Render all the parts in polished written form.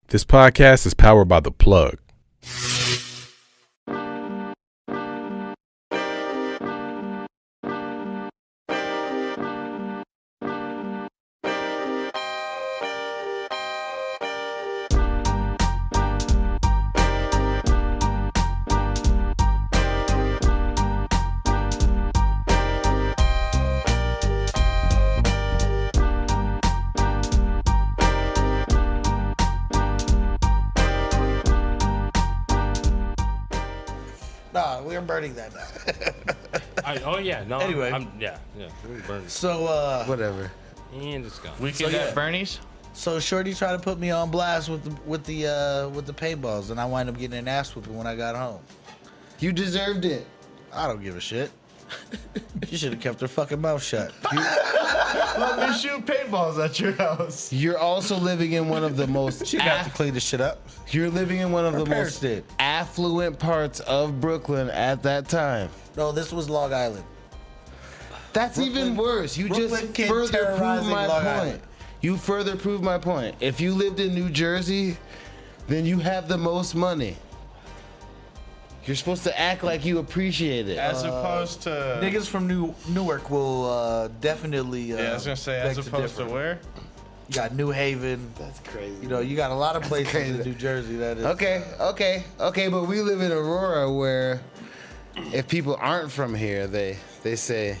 This podcast is powered by The Plug. We're burning that now. Anyway. We're burning. So, whatever. And it's gone. Weekend at Bernie's. So Shorty tried to put me on blast with the paintballs, and I wound up getting an ass whooping when I got home. You deserved it. I don't give a shit. You should have kept her fucking mouth shut. Let me shoot paintballs at your house. You're also living in one of the most. She got to clean this shit up. You're living in one of Her the parents most did. affluent parts of Brooklyn at that time. No, this was Long Island. That's even worse. You Brooklyn just kid further prove terrorizing my Long point. Island. You further prove my point. If you lived in New Jersey, then you have the most money. You're supposed to act like you appreciate it. As opposed to Niggas from Newark will definitely. yeah, I was gonna say beg as opposed to differ. where? You got New Haven. That's crazy. You know, you got a lot of places crazy. in New Jersey that is. Okay, but we live in Aurora where if people aren't from here, they say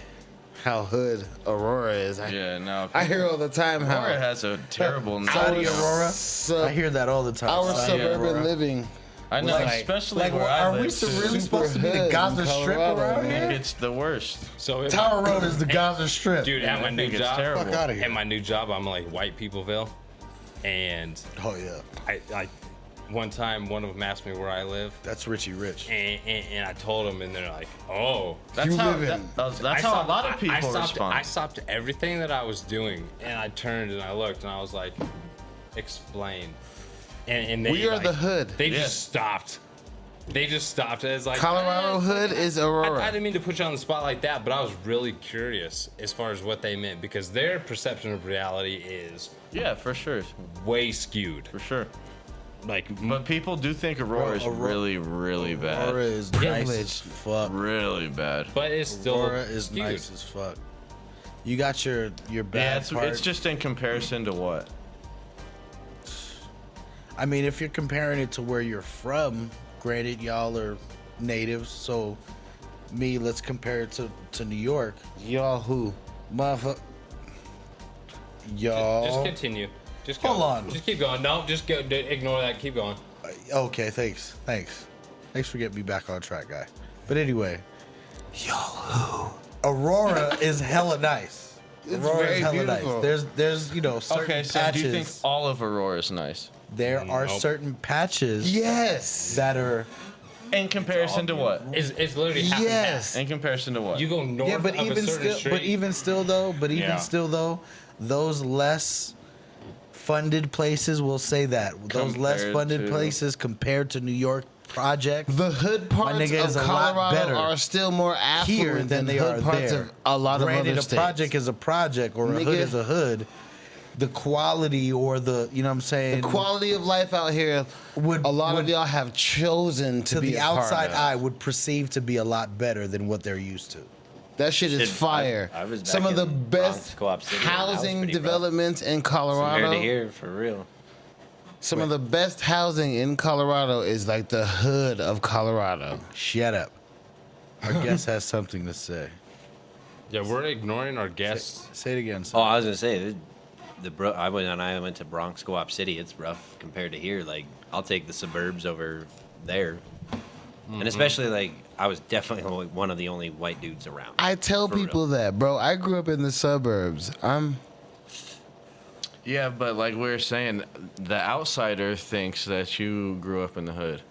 how hood Aurora is. I hear all the time how Aurora has a terrible Saudi name. Aurora. sub- I hear that all the time. our Saudi suburban Aurora. living. I know, Like- especially Like, where I are live. we really supposed to be the hood Gaza in Strip Colorado, around man. here? It's the worst. So if Tower Road is the Gaza Strip. dude, at my I new think it's job, terrible. Fuck out of here. at my new job, I'm like white peopleville, and Oh yeah, I one time one of them asked me where I live, that's Richie Rich. and I told them, and they're like, oh. That's You how live in- that's I how a stopped- lot of people I stopped, respond. I stopped everything that I was doing, and I turned and I looked, and I was like, explain. And they, We are like, the hood. They Yeah. just stopped. They just stopped. It's like Colorado hood is I Aurora. didn't mean to put you on the spot like that, but I was really curious as far as what they meant because their perception of reality is Yeah, for sure, way skewed. for sure. Like, But people do think Aurora is really, really Aurora bad. is nice as fuck. Really bad. but it's still Aurora is skewed. nice as fuck. You got your Yeah, bad part. it's just in comparison to what? I mean, if you're comparing it to where you're from, granted, y'all are natives, so let's compare it to New York. Y'all who? Motherfucker. Y'all. Just continue. Just go. Hold on. Just keep going. No, just go. Ignore that. Keep going. Okay, thanks. Thanks for getting me back on track, guy. But anyway. Y'all who? Aurora is hella nice. It's Aurora very is hella beautiful. nice. There's certain Okay, so patches. do you think all of Aurora is nice? There are Nope. certain patches Yes. that are. In comparison to what? It's literally half and half. Yes. In comparison to what? You go north Yeah, but of a even certain still, street. but even still though, those less funded places will say that those less Compared funded to- places compared to New York projects The hood parts nigga, is of a lot Colorado better are still more affluent here than they hood are parts there. of a lot Granted, of other a states. project is a project or a Nigga. hood is a hood. The quality or the you know what I'm saying The quality of life out here, Would- a lot would- of y'all have chosen to, to be the a part outside of. eye would perceive to be a lot better than what they're used to. That shit is Shit, fire. I was back Some of the in best Bronx, Co-op City, and that was housing pretty rough. developments in Colorado. Compared to here, for real. Some of the best housing in Colorado is like the hood of Colorado. Shut up. Our guest has something to say. yeah, we're ignoring our guests. Say it again. Oh, I was gonna say I went to Bronx Co-op City. It's rough compared to here. Like, I'll take the suburbs over there, and especially like I was definitely one of the only white dudes around. I tell For real. people that, bro. I grew up in the suburbs. Yeah, but like we were saying, the outsider thinks that you grew up in the hood.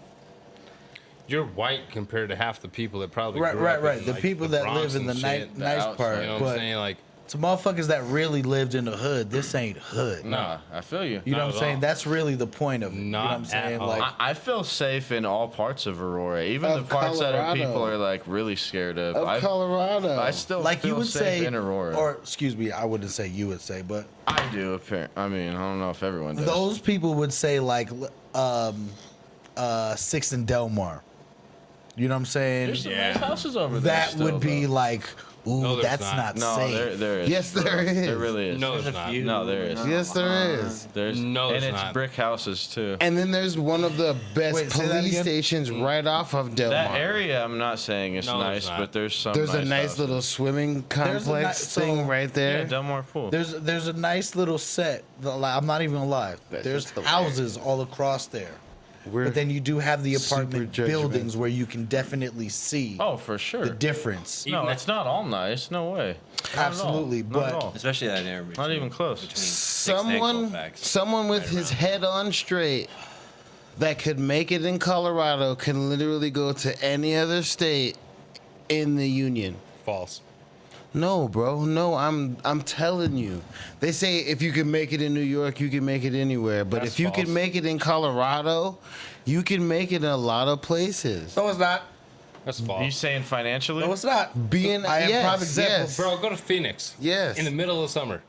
You're white compared to half the people that probably Right, grew right, up right. in, The like, people that Bronx live in the and nice shit. nice outside, part, You know what I'm but saying? Like, to motherfuckers that really lived in the hood, this ain't hood. Nah, I feel you. You know Not what I'm at saying? all. That's really the point of it. You know what I'm Not saying? at all. Like, I feel safe in all parts of Aurora, even Of the parts that Colorado. people are like really scared of. Of Colorado. I still like feel you would safe say, in Aurora. or excuse me, I wouldn't say you would say, but I do. I mean, I don't know if everyone does. those people would say like 6th and Delmar. You know what I'm saying? There's some nice houses over there. That still, would be though. like, ooh, No, there's that's not. not No, safe. there is. Yes, bro. there is. There really is. No, There's it's a not. few. No, there is. Yes, there is. There's No, and there's it's not. brick houses too. And then there's one of the best Wait, say that police again? stations right off of Del That Mar. area, I'm not saying it's No, nice, it's not. but there's some. There's a nice houses. little swimming There's a complex ni- thing so- right there. Yeah, Delmar Pool. There's a nice little set. I'm not even gonna lie. That's There's just hilarious. houses all across there. We're But then you do have the super apartment judgmental. buildings where you can definitely see Oh, for sure. the difference. No, it's not all nice. No way. Not at all. Absolutely, Not but- at all. Especially that area. Not even close. Between Sixth and Colfax. someone with Right his around. head on straight that could make it in Colorado can literally go to any other state in the union. False. No, bro. No, I'm telling you. They say if you can make it in New York, you can make it anywhere. But That's if you false. can make it in Colorado, you can make it in a lot of places. No, it's not. That's You false. saying financially? No, it's not. Being I have yes, prime examples. yes. Bro, go to Phoenix. Yes. In the middle of summer.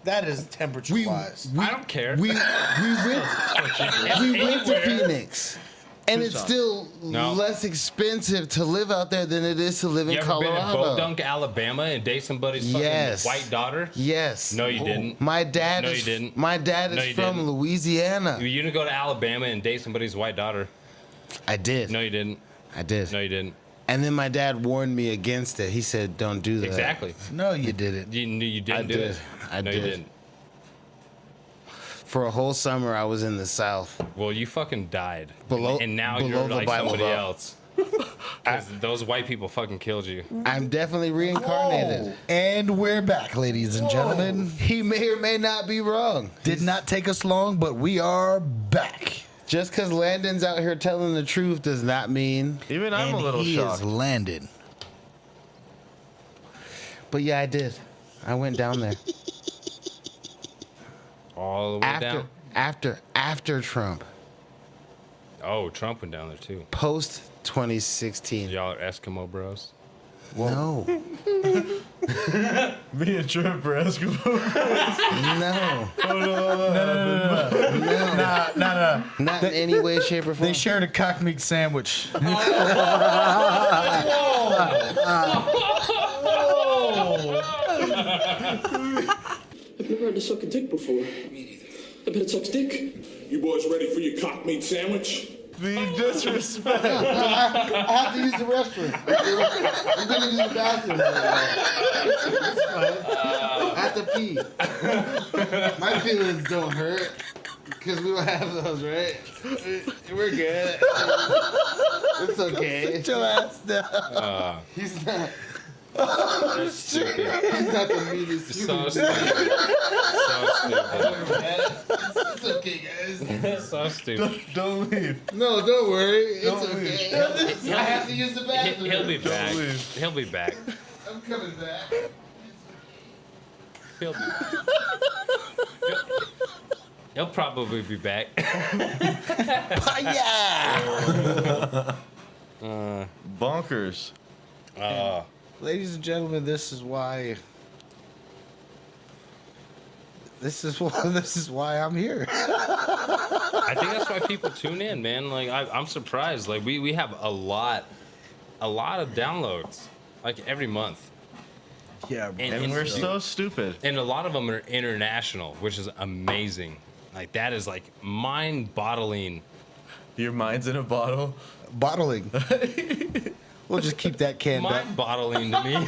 That is temperature wise. I don't care. We went to Anywhere. Phoenix, and it's still No. less expensive to live out there than it is to live in You ever been to Colorado. Bodunk, Alabama, and date somebody's fucking Yes. white daughter? Yes. No, you didn't. My dad No, is. you didn't. My dad No, is you from didn't. Louisiana. You didn't go to Alabama and date somebody's white daughter. I did. No, you didn't. I did. No, you didn't. And then my dad warned me against it. He said, "Don't do that." Exactly. No, you didn't. You didn't I do did. it. I no, did. you didn't. For a whole summer, I was in the South. Well, you fucking died. Below- and now below you're the like Bible somebody Belt. else. 'Cause those white people fucking killed you. I'm definitely reincarnated. And we're back, ladies and gentlemen. He may or may not be wrong. Did not take us long, but we are back. Just because Landon's out here telling the truth does not mean. Even I'm And a little he shocked. is landed. But yeah, I did. I went down there All the way down. after Trump, Oh, Trump went down there too. post 2016. Y'all are Eskimo bros. No, Me and Trump are Eskimo. no, Nah. not in any way, shape, or form. They shared a cock meat sandwich. I've never had to suck a dick before. Me neither. I bet it sucks dick. You boys ready for your cock meat sandwich? The disrespect. I have to use the restroom. I'm gonna use the bathroom. It's fine. I have to pee. My feelings don't hurt because we don't have those, right? We're good. It's okay. Sit your ass down. He's not. That's stupid. He's not the meanest So human. stupid. So It's okay, guys. stupid. So stupid. Don't leave. No, don't worry. It's okay. I have to use the bathroom. He'll be back. leave. He'll be back. I'm coming back. He'll be back. He'll probably be back. Bonkers. Ladies and gentlemen, this is why I'm here. I think that's why people tune in, man. Like I'm surprised. Like we have a lot of downloads, like every month, Yeah, And we're so stupid. and a lot of them are international, which is amazing. Like that is like mind-boggling. Your mind's in a bottle. bottling. We'll just keep that canned up. Mind-boggling to me.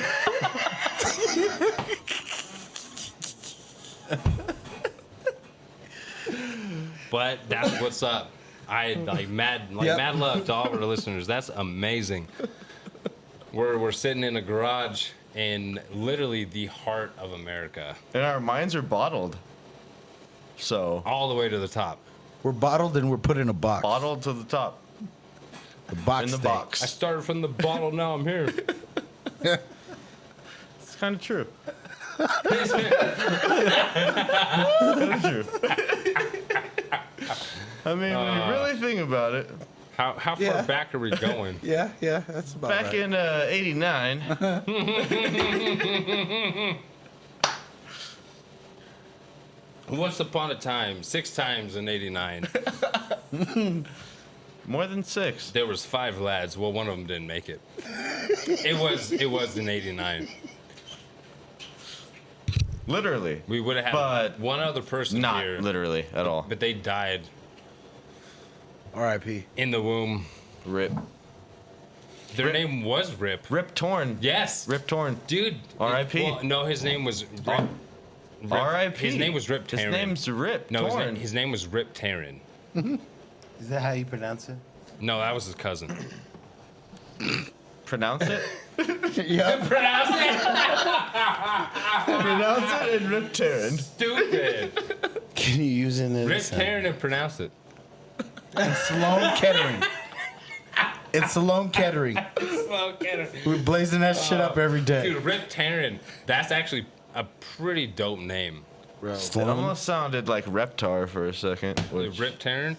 But that's what's up. I like mad love to all of our listeners. That's amazing. We're sitting in a garage in literally the heart of America, And our minds are bottled. So, all the way to the top. We're bottled and we're put in a box. bottled to the top. The box In the state. I box. started from the bottle, now I'm here. kind of true. It's Kind of true. I mean, when you really think about it, how far Yeah. back are we going? Yeah, that's about back right. in '89, Once upon a time, 6 times in '89, more than 6. there was 5 lads. Well, one of them didn't make it. It was in '89. Literally, We would have had But one other person not here, literally at all. but they died R.I.P. in the womb. Rip. Their name was Rip. Rip Torn. Yes. Rip Torn. Dude. R.I.P.. Well, no, his name was Rip. R.I.P. His name was Rip His Taryn. name's Rip No, Torn. his name was Rip Taryn. Is that how you pronounce it? No, that was his cousin. Pronounce it. Yeah. Pronounce it. Pronounce it in Rip Torn. Stupid. Can you use it in Rip this? Taryn and pronounce it. Sloan Kettering. It's Sloan Kettering. We're blazing that shit up every day. Dude, Rip Taryn. That's actually a pretty dope name. Bro. It almost sounded like Reptar for a second. Which, Rip Taryn.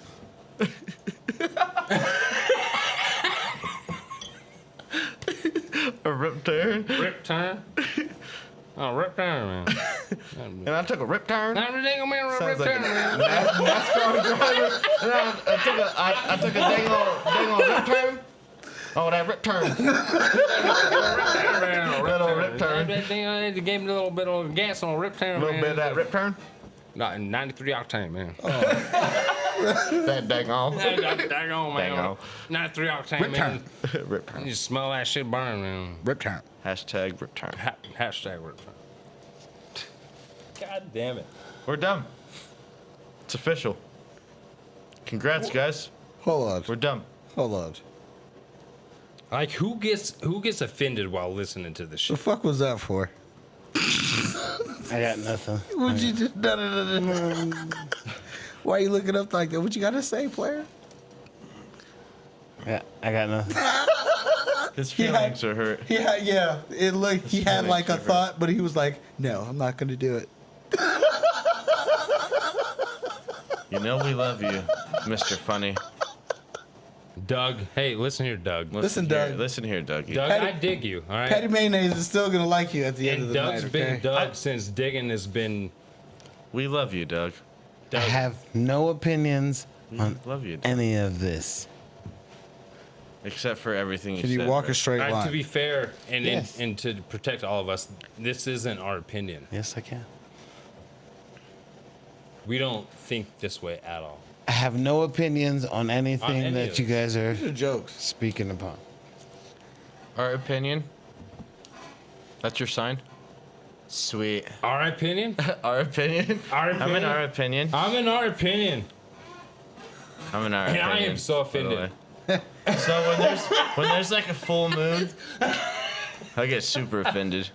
a Rip Torn. Rip Taryn. Oh, Rip Taryn, man. And I took a Rip Torn. Not a dingo man, Rip Sounds like Taryn, man. NASCAR driver. And I took a dang old Rip Torn. Oh, that Rip Torn. Little Rip Torn. They gave me a little bit of gas on Rip Taryn, A little bit of that Rip Torn. Not 93 octane, man. That dang on. Daggone, man. Dang on. 93 octane, Rip man. Rip You Torn. just smell that shit burn, man. Rip Town. Hashtag Rip Torn. Hashtag Rip Taryn. God damn it. We're done. It's official. Congrats, guys. Hold on. We're done. Hold on. Like, who gets offended while listening to this The shit? fuck was that for? I got nothing. Would you just no. Why are you looking up like that? What you gotta say, player? Yeah, I got nothing. His feelings are hurt. Yeah. It looked. He had like a thought, but he was like, "No, I'm not gonna do it." You know we love you, Mr. Funny. Doug, hey, listen here, Doug. Listen, here, Doug. Listen here, Dougie. Doug, Patty- I dig you, all right? Patty Mayonnaise is still gonna like you at the end And of the Doug's night. been Okay? Doug since digging has been. We love you, Doug. I have no opinions on Love you, Doug. any of this. Except for everything Can you you said. walk a Brett. straight All right, line? to be fair, and Yes. and to protect all of us, this isn't our opinion. Yes, I can. We don't think this way at all. I have no opinions on anything any that of you guys are These are jokes. speaking upon. Our opinion. That's your sign? Sweet. Our opinion? Our opinion? Our I'm in opinion? our opinion. I'm in our opinion. I'm in our And opinion. I am so by the offended. way. So when there's like a full moon, I get super offended.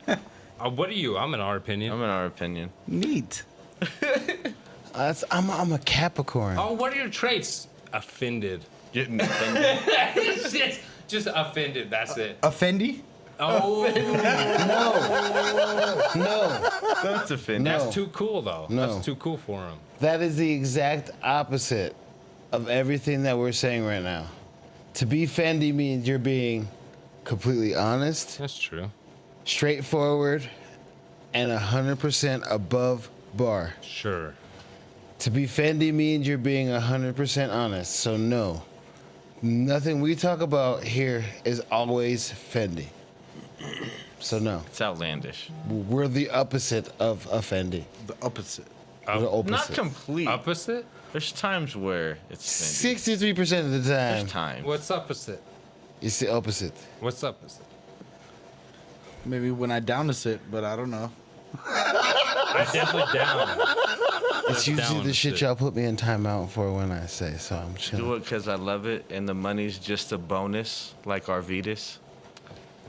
What are you? I'm in our opinion. I'm in our opinion. Neat. I'm a Capricorn. Oh, what are your traits? Offended. Getting offended. just offended. That's it. Offendy? Oh, No, That's offended. that's too cool though. No. That's too cool for him. that is the exact opposite of everything that we're saying right now. To be Fendi means you're being completely honest, That's true. straightforward, and 100% above bar. Sure. To be Fendi means you're being 100% honest. So no, nothing we talk about here is always Fendi. So no, It's outlandish. we're the opposite of a Fendi. The opposite. We're the opposite. Not complete. Opposite? There's times where it's offended. 63% of the time, There's times. What's opposite? it's the opposite. What's opposite? Maybe when I down to sit, but I don't know. I'm definitely down. It's usually down the with shit it. y'all put me in timeout for when I say, so I'm Do chilling. it because I love it, and the money's just a bonus, like Arvidas.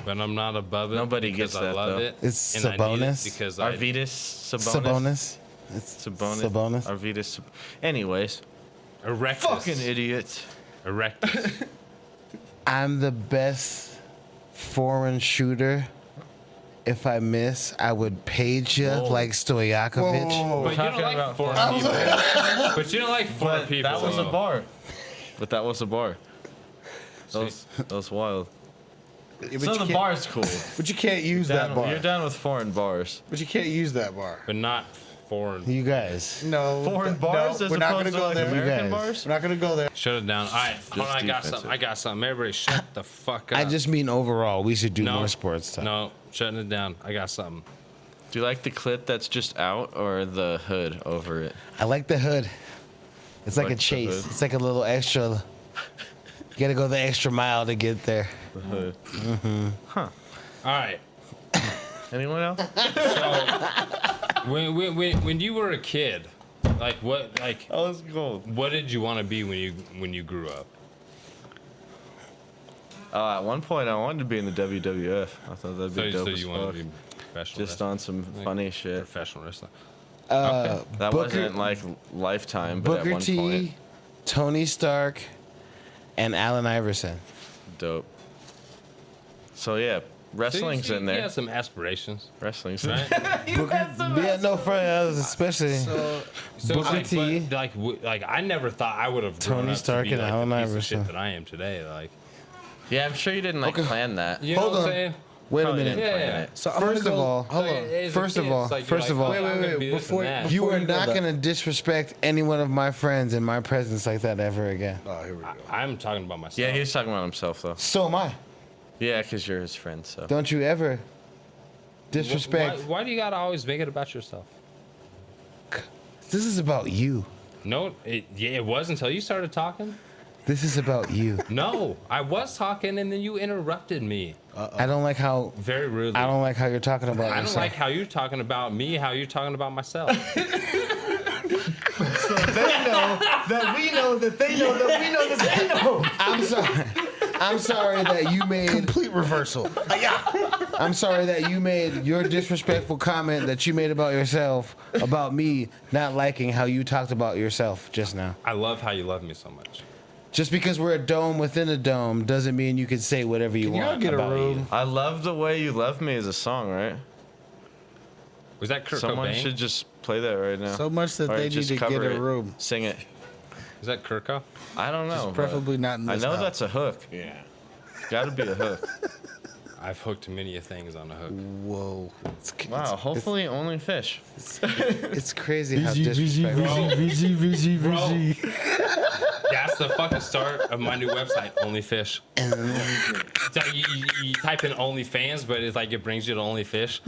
But I'm not above it. Nobody because gets I that, love though. it. It's and I need it Sabonis? because I Arvidas, Sabonis. Sabonis. It's Sabonis. Sabonis. Arvidas. Erectus. Anyways, fucking idiot. Erectus. I'm the best foreign shooter if I miss, I would page you like Stojakovic. But you don't like foreign people. But you don't like foreign people. That was a though. bar. But that was a bar. That was wild. Yeah, but So you the can't- bar's cool. But you can't use that bar. You're down with foreign bars. But you can't use that bar. But not foreign. You guys. No. Foreign bars No, as we're not opposed gonna to go like there. American guys. bars? We're not gonna go there. Shut it down. All right, hold on. I got defensive. something. I got something. Everybody, shut the fuck up. I just mean overall, we should do no more sports stuff. No, shutting it down. I got something. Do you like the clip that's just out or the hood over it? I like the hood. It's like Like a the chase. hood? It's like a little extra. You gotta go the extra mile to get there. The hood. All right. Anyone else? When you were a kid, like what was gold. what did you want to be when you grew up? At one point, I wanted to be in the WWF. I thought that'd be So dope as you fuck. wanted to be professional. Just wrestler? on some funny shit. Professional wrestler. That Booker- wasn't like Lifetime, but at Booker one T, point, Tony Stark, and Allen Iverson. dope. So yeah, wrestling's So in you there. have some aspirations, Wrestling's in right? there. Yeah, no, for us especially. So Booker like, T. but, like I never thought I would have grown Tony up Stark to be and like Allen the piece of Iverson. shit that I am today. Like, Yeah, I'm sure you didn't like plan that. you know Hold what I'm on. saying? Wait a Probably minute. didn't plan Yeah. it. So I'm First gonna of go- all, hold on. As a First of kid, all, it's like, first you're of all, like, oh, I'm gonna wait, be this before- and that. You Before are you go not there. gonna disrespect any one of my friends in my presence like that ever again. Oh, here we go. I'm talking about myself. Yeah, he was talking about himself though. So am I. Yeah, because you're his friend. So Don't you ever disrespect. Why do you gotta always make it about yourself? This is about you. No, it was until you started talking. This is about you. No, I was talking and then you interrupted me I don't like how very rudely. I don't like how you're talking about I don't yourself. like how you're talking about me, how you're talking about myself. They know that we know that they know that we know that they know. I'm sorry. I'm sorry that you made Complete reversal. I'm sorry that you made your disrespectful comment that you made about yourself about me not liking how you talked about yourself just now. I love how you love me so much. Just because we're a dome within a dome doesn't mean you can say whatever you Can y'all want get a about room? you. I love the way you love me is a song, right? Was that Kurt Someone Cobain? should just play that right now. So much that Or they need just to get cover a it. room. Sing it. Is that Kirko? I don't know. but Preferably not in I this know house. that's a hook. Yeah. Got to be a hook. I've hooked many a things on the hook. Whoa. Wow. Hopefully only fish. It's crazy how disrespectful. That's the fucking start of my new website, OnlyFish. So you type in OnlyFans, but it's like it brings you to OnlyFish.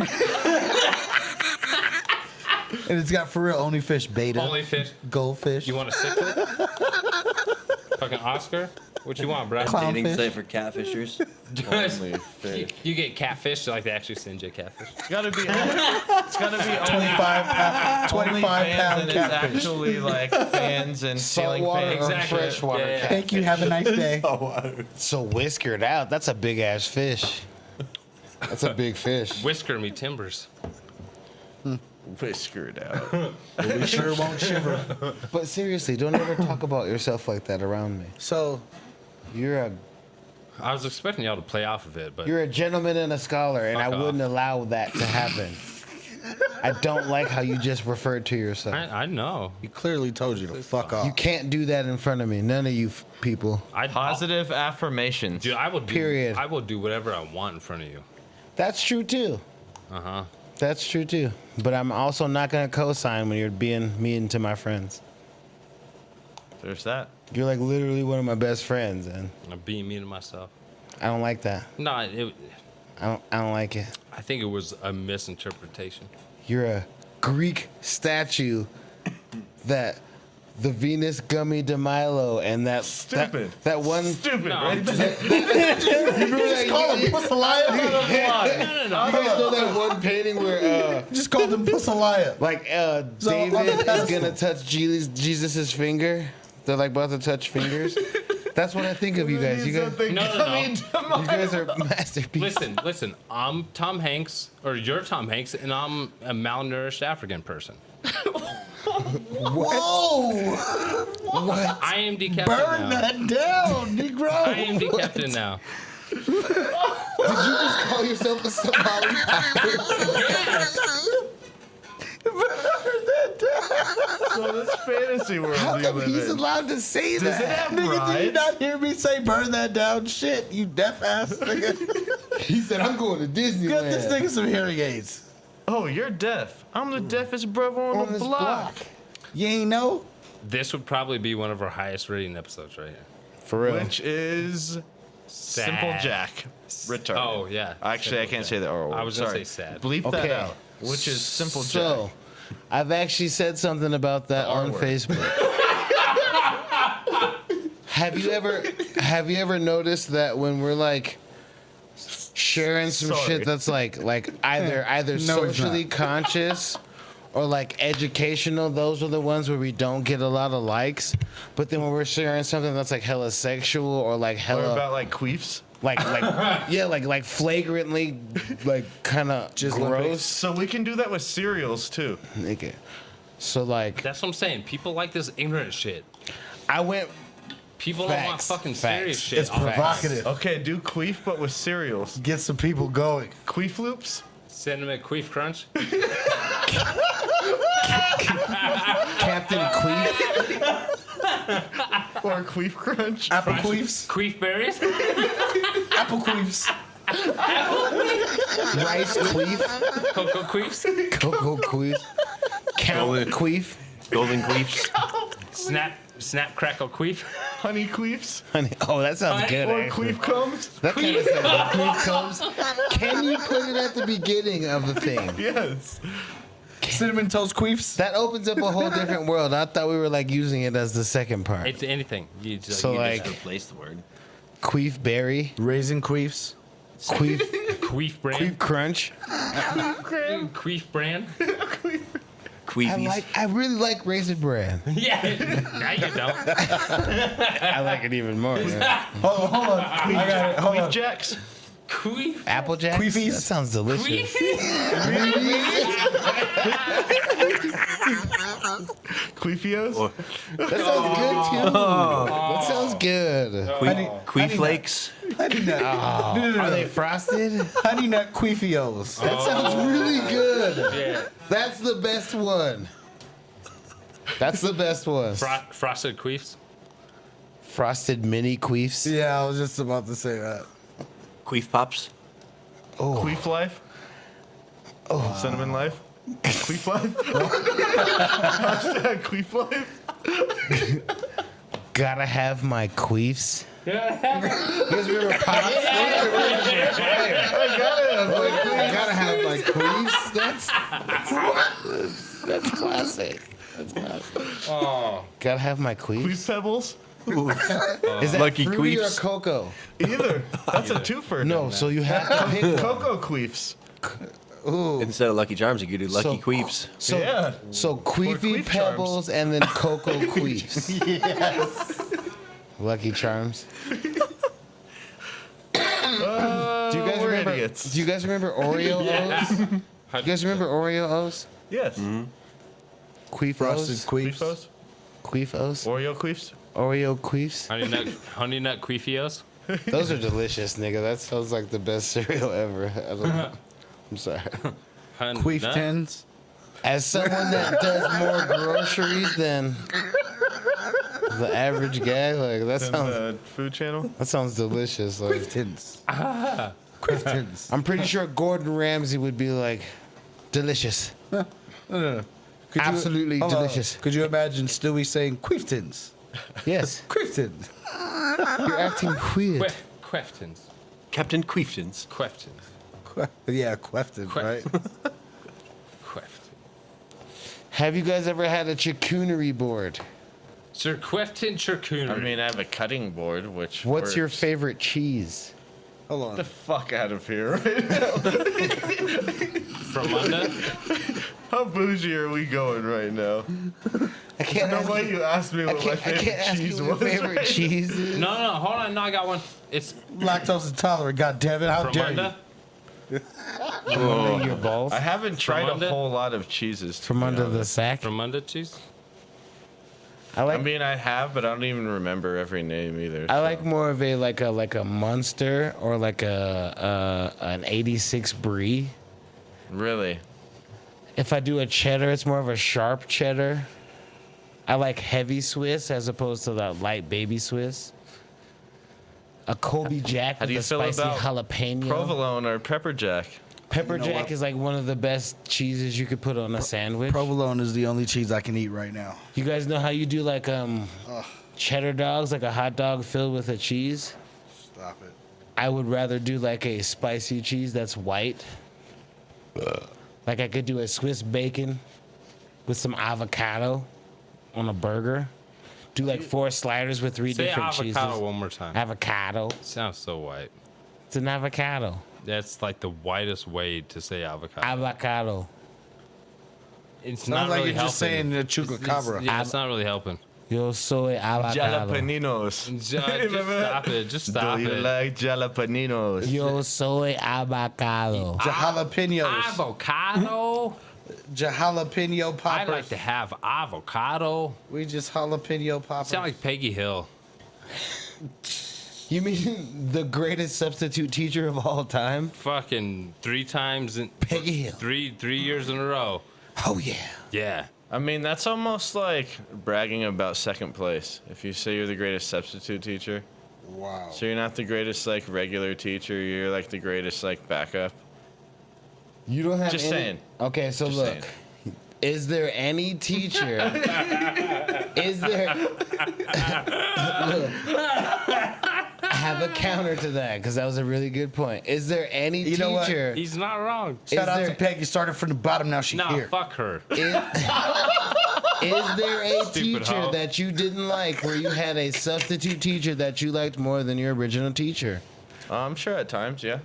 And it's got for real only fish beta. OnlyFish. Goldfish. You want a cichlid? Fucking Oscar? What you want, bro? Clown Dating fish. site for catfishers. Only fish. You get catfish, like they actually send you a catfish. It's gotta be. It's gotta be 25 pound, 25 fans, pound and it's catfish. actually like fans and ceiling Saltwater fans. or Exactly. freshwater Yeah, yeah. cat. Thank you. Have a nice day. So whiskered out. That's a big ass fish. That's a big fish. Whisker me timbers. Whiskered out. We sure won't shiver. But seriously, don't ever talk about yourself like that around me. So, You're I was expecting y'all to play off of it, but a gentleman and a scholar, and Fuck I off. wouldn't allow that to happen. I don't like how you just referred to yourself. I know. he clearly told you to fuck off. You can't do that in front of me. None of you people. Positive affirmations. Dude, I will do. Period. I will do whatever I want in front of you. That's true too. Uh huh. That's true too. But I'm also not gonna co-sign when you're being mean to my friends. There's that. You're like literally one of my best friends, and I'm being mean to myself. I don't like that. No, I don't like it. I think it was a misinterpretation. You're a Greek statue that the Venus Gummy de Milo and that Stupid. that one. Stupid, No. right? Just call him Pussalaya. No, You guys know that one painting where Just called him Pussalaya. like David is gonna touch Jesus's finger. They're like about to touch fingers. That's what I think of you guys. You guys, No. you guys are masterpieces. Listen. I'm Tom Hanks, or you're Tom Hanks, and I'm a malnourished African person. Whoa! I am decapitated Burn now. that down, Negro. I am decapitated now. Did you just call yourself a Somali? So this fantasy world How you come live he's in. allowed to say Does that? it have Nigga, did you rides? not hear me say burn that down? Shit, you deaf ass nigga. He said, I'm going to Disneyland. Get this nigga some hearing aids. Oh, you're deaf. I'm the deafest brother on the this block. You ain't know? This would probably be one of our highest rating episodes right here. For real. Which is Simple Sad. Jack. Retarded. Oh, yeah. Actually, I Simple can't Jack. say that. Oh, I was gonna sorry. say sad. Bleep Okay. that out. Which is Simple So, Jack. I've actually said something about that R on word. Facebook. Have you ever noticed that when we're like sharing some Sorry. shit that's like either No, it's socially not. conscious or like educational, those are the ones where we don't get a lot of likes. But then when we're sharing something that's like hella sexual or like What hella about like queefs? like flagrantly like kind of just gross, So we can do that with cereals too. nigga. So like That's what I'm saying. People like this ignorant shit. I went. People don't want Facts. fucking Facts. serious shit. It's all the time. provocative. Okay, do queef but with cereals. Get some people going. Queef loops? Cinnamon Queef Crunch. Captain Queef. Or queef crunch? Apple queefs. Queef berries. Apple queefs. Rice Queef. Cocoa Queefs. Cocoa Queef. Count Queef. Golden queefs. Snap Crackle Queef. Honey queefs? Honey, oh, that sounds good. Or Actually. queef comes? That kind of sounds like Queef comes. Can you put it at the beginning of the thing? Yes. Cinnamon toast queefs. That opens up a whole different world. I thought we were like using it as the second part. It's anything. You just, So, you like- just Replace the word. Queef berry. Raisin queefs. Queef. Queef Queef brand. crunch. Queef brand. Queefies. I really like Raisin Bran. Yeah. Now you don't. I like it even more. Yeah. Hold on. I got it. Hold Queef on. jacks? Queef. Apple Jacks. Queefies? That sounds delicious. Queefios? Or That sounds good too. That sounds good. queef flakes. Honey nut. Are they frosted? Honey nut queefios. That sounds really good. Yeah. That's the best one. That's the best one. Frosted Queefs. Frosted mini queefs. Yeah, I was just about to say that. Queef pops. Queef life? Oh. Cinnamon life? Queef life? Hashtag queef life? Gotta have my queefs. I got it. Gotta have my queefs. That's classic. That's classic. Oh. Gotta have my queefs. Queef pebbles? Is that Lucky fruity Queefs. or cocoa? Either. That's a twofer. No, so you have to pick one. Cocoa queefs. Ooh. Instead of Lucky Charms, you could do Lucky So- Queefs. So, Yeah. so queefy Queef Charms. pebbles and then cocoa queefs. Lucky Charms. Do you guys we're remember? idiots. Do you guys remember Oreo O's? Do you guys remember Oreo O's? Yes. Queef Frosted O's? queefs. Queefos? Queef O's? Oreo queefs? Oreo queefs? Honey nut Queefios. Those are delicious, nigga. That sounds like the best cereal ever. I don't know. I'm sorry. Queef Nut. tins. As someone that does more groceries than the average guy, like that And sounds the food channel? delicious. Like, Queef tins. Queef tins. I'm pretty sure Gordon Ramsay would be like, delicious. No. Could you- Absolutely hold on. delicious. Could you imagine Stewie saying queef tins? Yes. Queef tins. You're acting weird. Queftins. Captain Queeftons. Queftins. Yeah, queftin, right? Queftin. Have you guys ever had a charcuterie board? Sir Queftin charcuterie. I mean, I have a cutting board, which What's your works. favorite cheese? Hold Get the on. fuck out of here right now. From under. How bougie are we going right now? I can't No ask way you, you asked me I what my can't, I favorite can't ask you cheese what your was. favorite right? cheese is. No, hold on. No, I got one. It's Lactose intolerant, goddammit. How from dare under. Under your balls? I haven't tried under? a whole lot of cheeses. to From be under the honest. sack? From under cheese. I mean, I have, but I don't even remember every name either. I like more of a like a Munster or like an 86 Brie. Really? If I do a cheddar, it's more of a sharp cheddar. I like heavy Swiss as opposed to the light baby Swiss. A Colby Jack How with do you a feel spicy about jalapeno. Provolone or pepper jack? Pepper You know Jack what? is like one of the best cheeses you could put on a sandwich. Provolone is the only cheese I can eat right now. You guys know how you do like cheddar dogs, like a hot dog filled with a cheese? Stop it. I would rather do like a spicy cheese that's white. Like I could do a Swiss bacon with some avocado on a burger. Do like 4 sliders with 3 Say different avocado cheeses. one more time. Avocado. Sounds so white. It's an avocado. That's like the whitest way to say avocado. Avocado. It's Sounds not like really you're just helping. saying the chupacabra. Yeah, it's not really helping. Yo soy avocado. Jalapeninos. Just stop it. Just stop Do you it. like jalapeninos? Yo soy avocado. Jalapenos. Avocado. Jalapeno I poppers. like to have avocado. We just jalapeno poppers. Sound like Peggy Hill. You mean the greatest substitute teacher of all time? Fucking 3 times in Peggy Hill. 3 years in a row. Oh yeah. Yeah. I mean, that's almost like bragging about second place. If you say you're the greatest substitute teacher, Wow. so you're not the greatest like regular teacher. You're like the greatest like backup. You don't have Just any... saying. Okay, so Just look. saying. Is there any teacher? Is there? Look, I have a counter to that because that was a really good point. Is there any You know what? teacher? He's not wrong. Shout out there- to Peggy. Started from the bottom. Now she's Nah, here. fuck her. Is there a Stupid teacher hoe. that you didn't like where you had a substitute teacher that you liked more than your original teacher? I'm sure at times, yeah.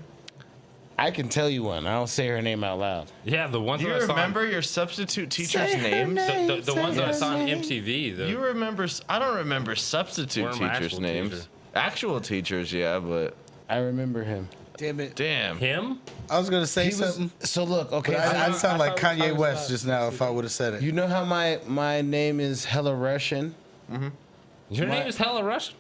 I can tell you one. I don't say her name out loud. Yeah, the ones Do you that I saw. remember your substitute teacher's names? The ones that I saw on MTV. You remember? I don't remember substitute Or my teachers' actual names. teacher. Actual teachers, yeah, but I remember him. Damn it. damn. Him? I was gonna say He was, something. so look, okay. But I'd sound like I Kanye was West not- just now if I would have said it. you know how my name is hella Russian? Your My- name is Hella Russian?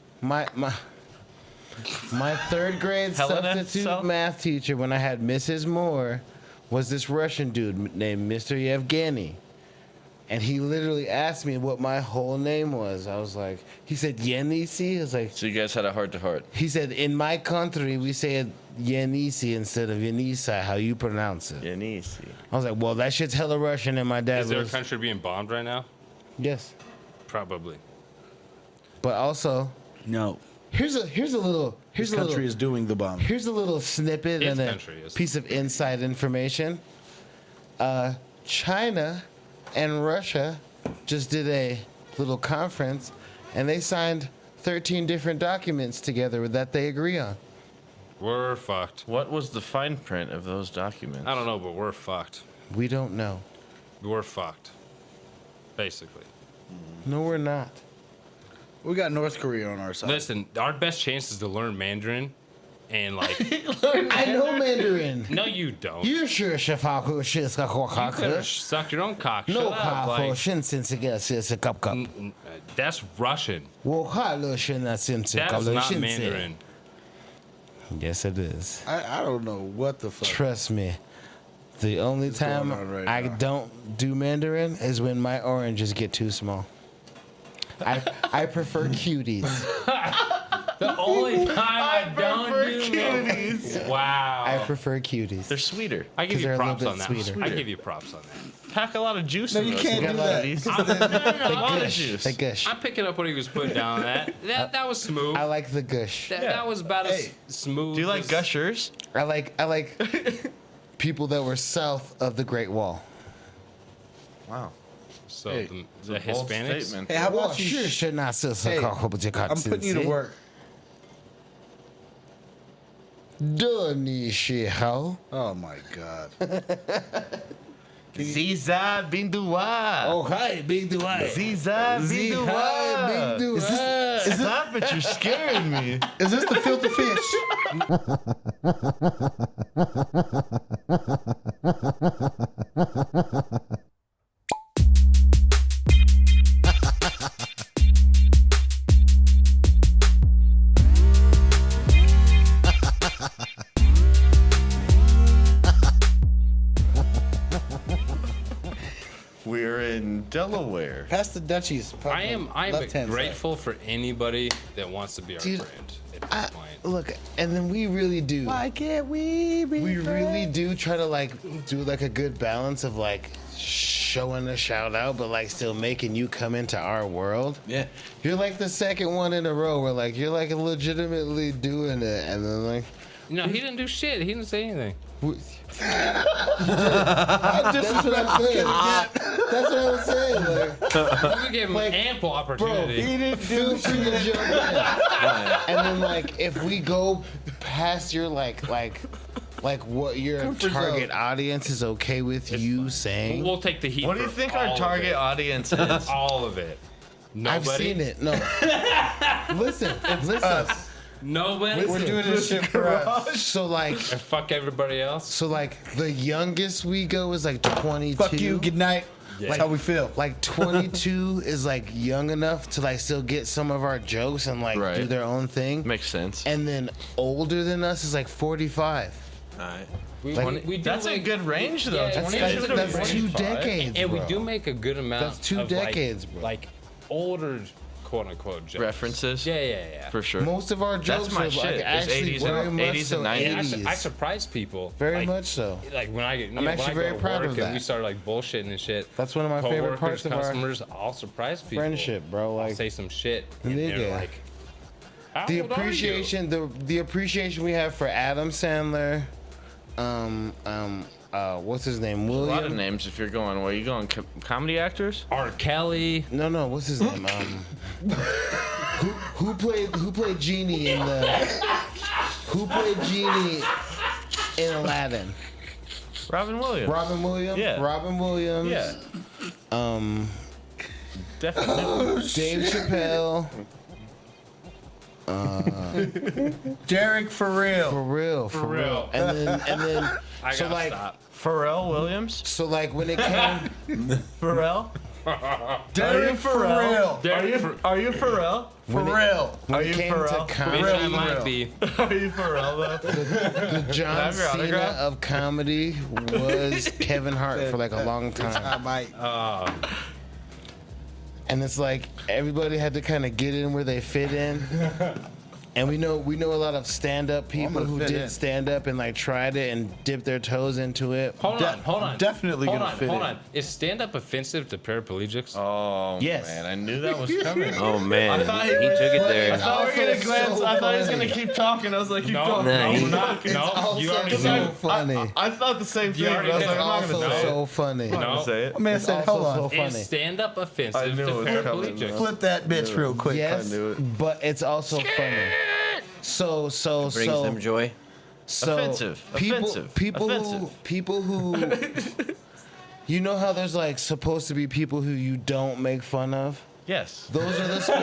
My 3rd grade Helena, substitute so? math teacher when I had Mrs. Moore was this Russian dude named Mr. Yevgeny. And he literally asked me what my whole name was. I was like, he said Yenisi. I was like, So you guys had a heart to heart. he said, in my country, we say it Yenisi instead of Yenisa, how you pronounce it. Yanisi. I was like, well, that shit's hella Russian. And my dad Is there a was, country being bombed right now? yes. Probably. But also, No. here's a little, This country is doing the bomb. Here's a little snippet His and a country is. piece of inside information. China and Russia just did a little conference, and they signed 13 different documents together that they agree on. We're fucked. What was the fine print of those documents? I don't know, but we're fucked. We don't know. We're fucked. Basically. No, we're not. We got North Korea on our side. Listen, our best chance is to learn Mandarin and like I know Mandarin. no you don't. You sure shafaku shiska You could hoka. suck your own cock. No Shut up. ka Like, fo shin sin siga sis cup cup. that's Russian. Wo ha lo shin na sim sim That cup is lo not shin Mandarin. Yes, it is. I don't know what the fuck. Trust me. The only time going on right I now? don't do Mandarin is when my oranges get too small. I prefer cuties. The only time I don't do cuties. Wow. I prefer cuties. They're sweeter. I give 'cause you they're a props little on bit that. sweeter. I give you props on that. Pack a lot of juice No, in you those. can't do that. cuties. A A lot of Gush. juice. The gush. I'm picking up what he was putting down. That was smooth. I like the gush. That was about as Hey. smooth. Do you like as- gushers? I like people that were south of the Great Wall. Wow. So Hey, the Bold Hispanics. statement. Hey, how Well, about you? sure, should not say Hey, I'm putting you to work. Doni shihao. Oh my god. Ziza Bindua. Oh hi, big do I. Ziza Big Bindua. do I. Stop it, you're scaring me. Is this the filter fish? Delaware. Past the Dutchies. I am grateful for anybody that wants to be our Dude, friend at this point. Look, and then we really do. Why can't we be We friends? really do try to like do like a good balance of like showing a shout out, but like still making you come into our world. Yeah. You're like the second one in a row where like you're like legitimately doing it, and then like No, he didn't do shit. He didn't say anything. that's what I'm saying. That's what I was saying. Like, You gave him Like, ample bro, opportunity. he didn't feel free to jump in. And then like if we go past your like what your Comfort target zone. audience is okay with you saying. We'll take the heat. What do you for think all our of target it. audience is? All of it. Nobody. I've seen it. No. listen. Us. Nobody. We're doing this shit for us. So like And fuck everybody else. So like the youngest we go is like 22. Fuck you. Good night. That's how we feel. Like 22 is like young enough to like still get some of our jokes and like Right. do their own thing. Makes sense. And then older than us is like 45. All right. We do That's a like- good range, though. Yeah, 22 to That's 45. 2 decades. And we bro. do make a good amount. That's 2 of decades, like, bro. Like older, quote unquote jokes. References? Yeah. For sure. Most of our jokes my are shit, like is actually 80s very and- much 80s so and 90s. And 80s. I surprise people. Very like, much so. Like when I get, I'm actually very go to proud work of and that. we start like bullshitting and shit. That's one of my favorite Coworkers, parts of our customers, I'll surprise people. friendship, bro. I'll Like say some shit, and Nigga. they're like, "How the old are you?" appreciation, the appreciation we have for Adam Sandler, what's his name, A lot of William? names if you're going. Where are you going? Comedy actors? R. Kelly. No, what's his name? Who played Genie in the? Who played Genie in Aladdin? Robin Williams. Robin Williams. Yeah. Robin Williams. Yeah. Dave Definitely. Chappelle. Derek for real. For real. And then I so gotta like stop. Pharrell Williams. so like when it came Pharrell. Derek for real. Are you Pharrell? For real. when Are it you came for to real? Bitch, comedy, I might be. Are you Pharrell though? the John have your Cena autograph? of comedy was Kevin Hart for like a long time. I might. And it's like everybody had to kind of get in where they fit in. And we know a lot of stand-up people gonna who fit did in. stand-up and like tried it and dipped their toes into it. Hold on. Definitely hold gonna on, fit hold in. on. Is stand-up offensive to paraplegics? Oh Yes. man, I knew that was coming. Oh man, thought he he was- took it I there. thought we were gonna glance. so I thought he was funny. gonna keep talking. I was like, you No, don't. Nah, he- no. You already so know. funny. I thought the same thing. already But I was did. like, I'm not Also gonna say so it. funny. I'm not No. gonna say it. My man It's said, also hold on. so funny. Is stand-up I offensive knew to it was coming, paraplegics? bro. Flip that bitch real quick. Yes, knew it. but it's also funny. So Brings them joy. Offensive. Offensive. People who you know how there's like supposed to be people who you don't make fun of? Yes. Those are the I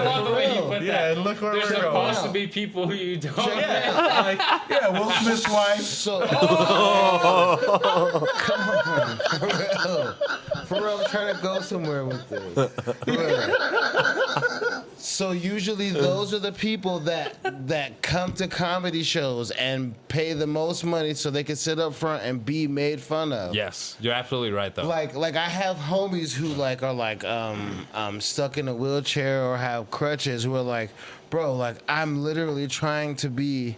love the way you put Yeah, that. look where There's we're going. supposed to be people who you don't. Yeah, like, Yeah, Will Smith's wife. so for real, I'm trying to go somewhere with this. For real. So usually those are the people that come to comedy shows and pay the most money so they can sit up front and be made fun of. Yes, you're absolutely right though. Like I have homies who like are like stuck in a wheelchair or have crutches who are like, bro, like I'm literally trying to be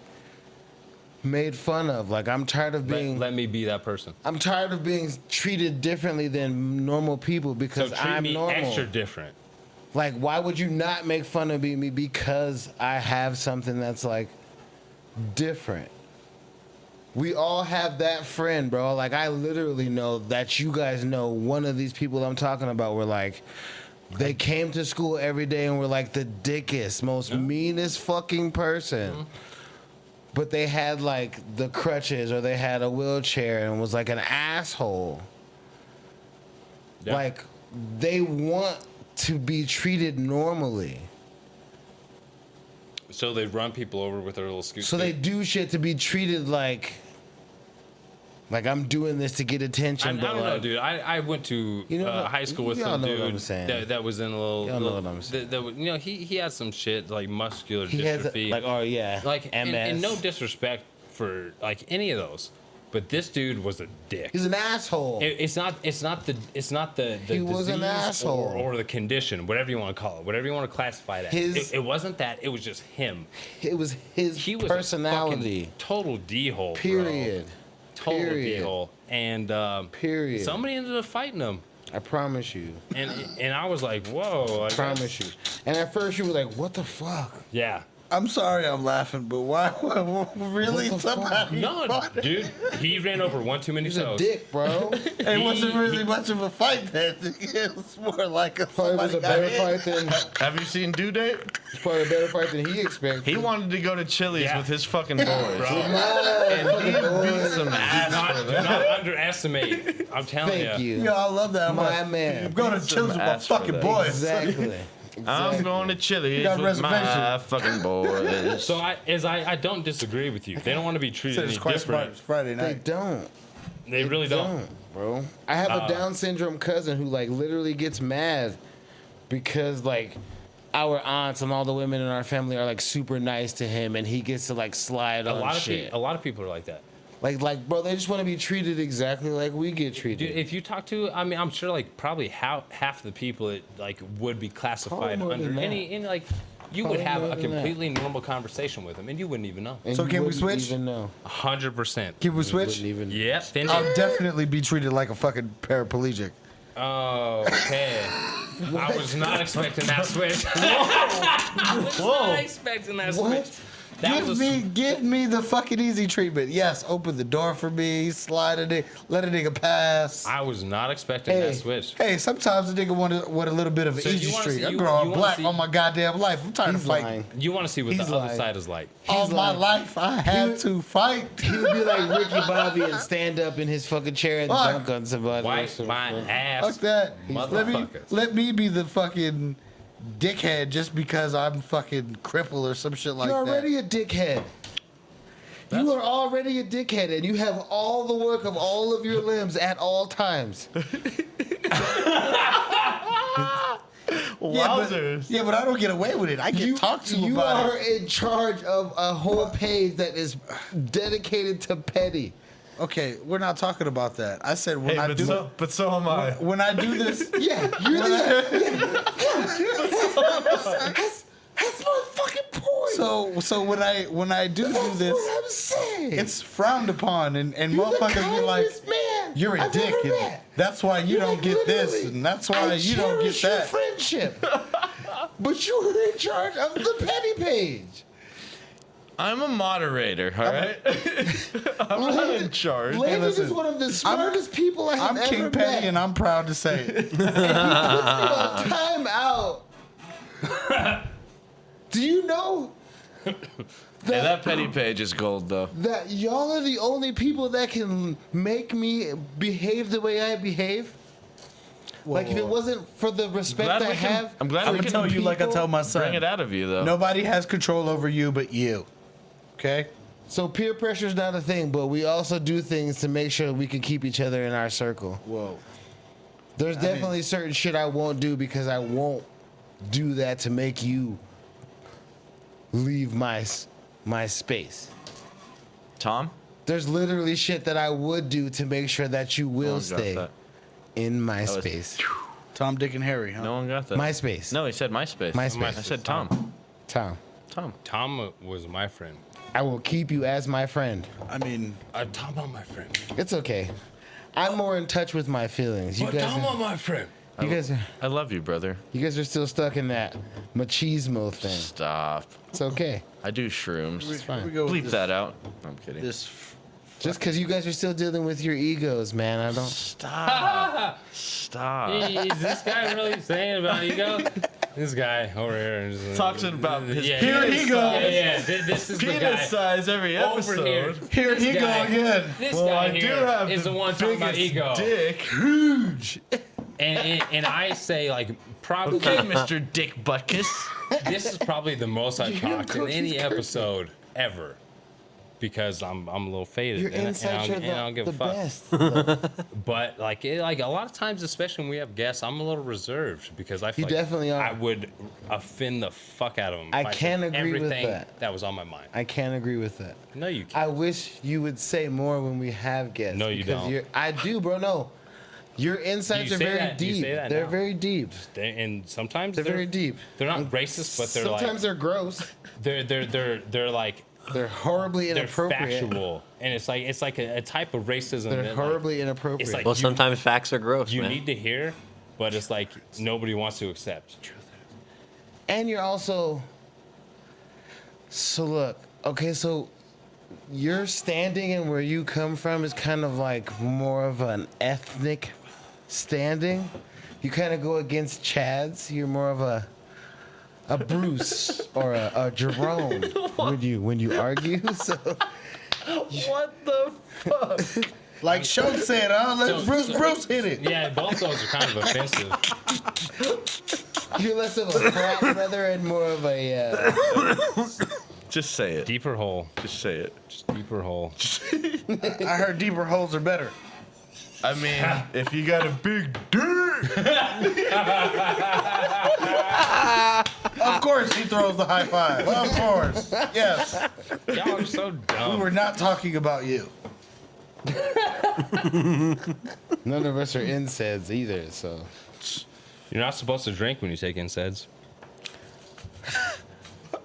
made fun of. Like I'm tired of being let me be that person. I'm tired of being treated differently than normal people So because treat I'm me normal. extra different. Like why would you not make fun of me because I have something that's like different? We all have that friend, bro. Like I literally know that you guys know one of these people I'm talking about were like they came to school every day and were like the dickest, most meanest fucking person. But they had like the crutches or they had a wheelchair and was like an asshole. Yeah. Like they want to be treated normally. So they run people over with their little scoot. So they do shit to be treated like I'm doing this to get I attention. don't but know, like, dude. I went to You know what? high school with Y'all some know what I'm dude saying. that was in a little. Y'all know little- what I'm saying. you know, he had some shit like muscular he has dystrophy. like oh yeah, like MS. and no disrespect for like any of those, But this dude was a dick. He's an asshole. It's not the He was an disease asshole. or the condition, whatever you want to call it, whatever you want to classify that. It wasn't that. It was just him. It was his He was personality. a fucking total d-hole. Period. Bro. Total Period. d-hole. And Period. somebody ended up fighting him. I promise you. And I was like, whoa. I promise you. And at first you were like, what the fuck? Yeah. I'm sorry I'm laughing, but why? Really? What the fuck? Somebody? No, dude, he ran over one too many He's a toes. dick, bro. It wasn't really much of a fight then. It was more like a Probably was somebody a got better hit. fight than Have you seen Due Date? it's probably a better fight than he expected. He wanted to go to Chili's Yeah. with his fucking boys. and He beat some ass for Do that. not underestimate. I'm telling Thank you. Yo, I love that. I'm My like, man. I'm going to Some Chili's with my ass for fucking that. boys. Exactly. I'm going to Chili's got with my reservation. fucking boys. So I don't disagree with you. They don't want to be treated Said any it's quite smart. different. It's Friday They night. don't. They really don't. Bro. I have a Down syndrome cousin who like literally gets mad because like our aunts and all the women in our family are like super nice to him and he gets to like slide A on lot of shit. a lot of people are like that. Like bro, they just want to be treated exactly like we get treated. Dude, if you talk to, I mean, I'm sure like probably half the people that like would be classified Probably more under than that. any like you Probably would have more a than that. completely normal conversation with them and you wouldn't even know. And So you can we wouldn't switch? Even know. 100%. Can we You switch? wouldn't even. Yep. Finish I'll it. definitely be treated like a fucking paraplegic. Oh, okay. I was not expecting that switch. I was not expecting that What? switch. That was Give me the fucking easy treatment. Yes, open the door for me, slide a nigga, let a nigga pass. I was not expecting that switch. Hey, sometimes a nigga want a little bit of an So you easy wanna street. see- I'm you growing wanna black see- all my goddamn life. I'm tired He's of fighting. lying. You want to see what He's the other lying. side is like. All my life, I had to fight. He would be like Ricky Bobby and stand up in his fucking chair and Fuck. dunk on somebody. or Wipe something. my ass. Fuck that. Motherfuckers. Let me be the fucking dickhead just because I'm fucking crippled or some shit like You're that. already a dickhead. You are already a dickhead, and you have all the work of all of your limbs at all times. Wowzers. Yeah, but I don't get away with it. I get talked to You about are it. in charge of a whole page that is dedicated to petty. Okay, we're not talking about that. I said when Hey, I do but so am I. when I do this. Yeah, you're that's my fucking point. So when I do That's this, what I'm saying. it's frowned upon, and You're the motherfuckers be like, kindest man "You're a I've dick, ever and met. that's why you You're don't like, get this, literally, and that's why I you don't get cherish your that." friendship. But you were in charge of the petty page. I'm a moderator, all right? I'm not in charge. Landon listen, is one of the smartest people I have I'm ever King met. Petty, and I'm proud to say it. Time out. Do you know Hey, that petty page is gold, though. that y'all are the only people that can make me behave the way I behave? Like if it wasn't for the respect I have, I'm glad I'm we gonna can tell you like I tell my son. bring it out of you, though. Nobody has control over you but you. Okay? so peer pressure is not a thing, but we also do things to make sure we can keep each other in our circle. Whoa. There's definitely certain shit I won't do because I won't do that to make you leave my space. Tom? There's literally shit that I would do to make sure that you No will one got stay that. in my was- space. Tom, Dick, and Harry, huh? No one got that. My space. No, he said MySpace. MySpace. I said Tom. Tom, Tom was my friend. I will keep you as my friend. I mean, Tom on my friend. It's okay. I'm more in touch with my feelings. You guys, Tom on my friend. you guys I love you, brother. are still stuck in that machismo thing. Stop. It's okay. I do shrooms. here we go with Bleep this, that out. I'm kidding. This Just because you guys are still dealing with your egos, man. I don't. Stop. Stop. Is this guy really saying about ego? This guy over here is Talking about his Here he goes. Yeah. This is the penis guy size every over episode. here. Here he go guy. again. This Well, guy I do here have is the one talking about biggest ego. dick. Huge. And I say like probably Okay, Mr. Dick Butkus. this is probably the most I've talked in any episode ever. because I'm a little faded. Your insights and I don't give a fuck. best. But like a lot of times, especially when we have guests, I'm a little reserved because I feel You definitely are. I would offend the fuck out of them. I if can said agree with everything that. was on my mind. I can't agree with that. No, you can't. I wish you would say more when we have guests. No, you because don't. I do, bro. No. Your insights You are say very that- you deep. say that They're now. very deep. And sometimes They're very deep. They're not racist, but they're Sometimes they're gross. they're like They're horribly they're inappropriate. factual, and it's like a type of racism. They're that, horribly inappropriate. it's like Well, sometimes facts are gross, you man. need to hear, but it's like nobody wants to accept. And you're also. So look, okay, so your standing and where you come from is kind of like more of an ethnic standing. You kind of go against Chads. You're more of a Bruce or a Jerome when you argue. So What the fuck? Like Schultz said, let Bruce hit it. Yeah, both those are kind of offensive. you're less of a frat brother and more of a. Just say it. Deeper hole, Just say it. just deeper hole. I heard deeper holes are better. I mean, if you got a big dick. Of course he throws the high five. Of course. Yes. Y'all are so We dumb. were not talking about you. None of us are NSAIDs either, so. You're not supposed to drink when you take NSAIDs.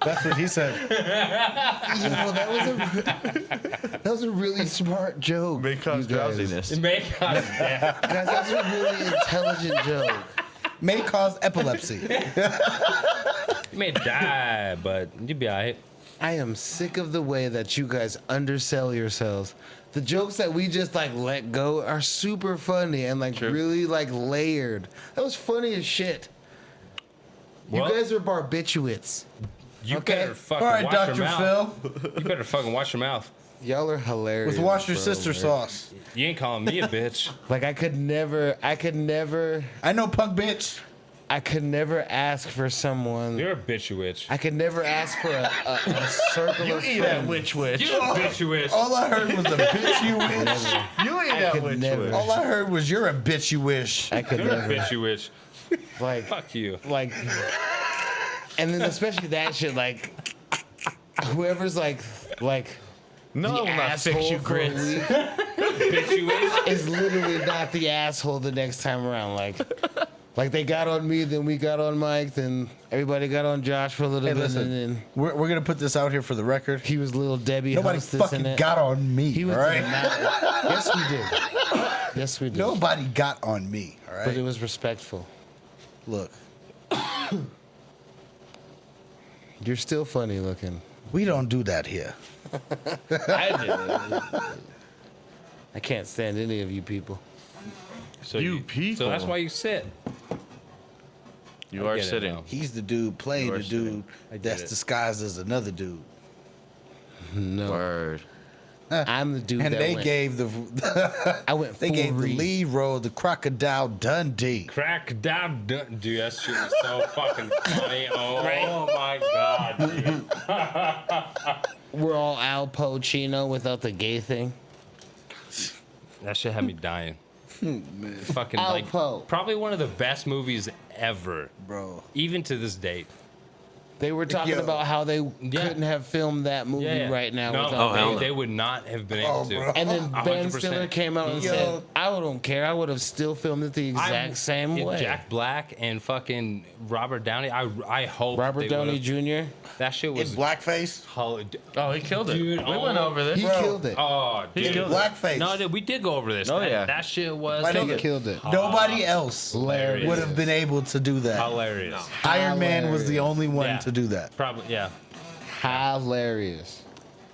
That's what he said. You know, that was a really smart joke. May cause you guys. drowsiness. It may cause death. Guys, that's a really intelligent joke. May cause epilepsy. You may die, but you'll be alright. I am sick of the way that you guys undersell yourselves. The jokes that we just like let go are super funny and like really like layered. That was funny as shit. Well, you guys are barbiturates. You okay. better fucking All right, watch Dr. your mouth. Phil. You better fucking watch your mouth. Y'all are hilarious. With wash your bro, sister man. sauce. You ain't calling me a bitch. Like I could never I know, punk bitch. ask for someone. You're a bitch-witch. I could never ask for a circle of friends. witch. You're a bitch-witch. All I heard was a bitch you wish. You ain't I that could witch. never. All I heard was you're a bitch you wish. I could You're a never. bitch-witch. Like, Fuck you. like, and then especially that shit, like, whoever's like No, the I'm not fix asshole you, for a grits. week Bitch-witch. is literally not the asshole the next time around. Like they got on me, then we got on Mike, then everybody got on Josh for a little Hey, bit, listen. and then We're going to put this out here for the record. he was little Debbie Nobody hostess fucking in it. got on me, He all was right? yes, we did. Yes, we did. Nobody got on me, all But it right? was respectful. Look, You're still funny looking. we don't do that here. I did. I can't stand any of you people. So You people. So that's why you sit. You I are get it sitting. now. He's the dude playing You are the dude I get that's it. disguised as another dude. No, Word. I'm the dude And that they went. gave the I went. they full gave the read. lead role to Crocodile Dundee. Crack down, dude. That shit is so fucking funny. Oh, my god, dude. We're all Al Pacino without the gay thing. That shit had me dying. Fucking Al like Po. probably one of the best movies ever, Bro. even to this date. They were talking Yo. about how they couldn't have filmed that movie right now. No, without hell no. they would not have been able to. bro. And then Ben 100%. Stiller came out and Yo. said, "I don't care. I would have still filmed it the exact same if way." Jack Black and fucking Robert Downey. I hope Robert they Downey would've- Jr. That shit In was blackface? Oh, He killed it. Dude, we went over this. He killed it. oh, He dude. killed it. Blackface. No, we did go over this. Oh, That- yeah. that shit was Why don't He killed it. Nobody else hilarious. would have been able to do that. hilarious. Iron Man was the only one Yeah. to do that. Probably, yeah. Hilarious.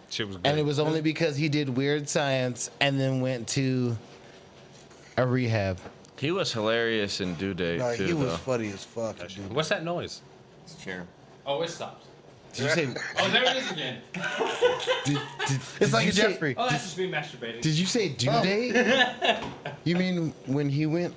Shit was good. And it was only because he did Weird Science and then went to a rehab. He was hilarious in Due Date, No, too, he was though. funny as fuck. Dude. What's that noise? Chair. Oh, it stopped. Did you say? Oh, there it is again. It's like you a say- Jeffrey. Oh, that's just me masturbating. Did you say due date? You mean when he went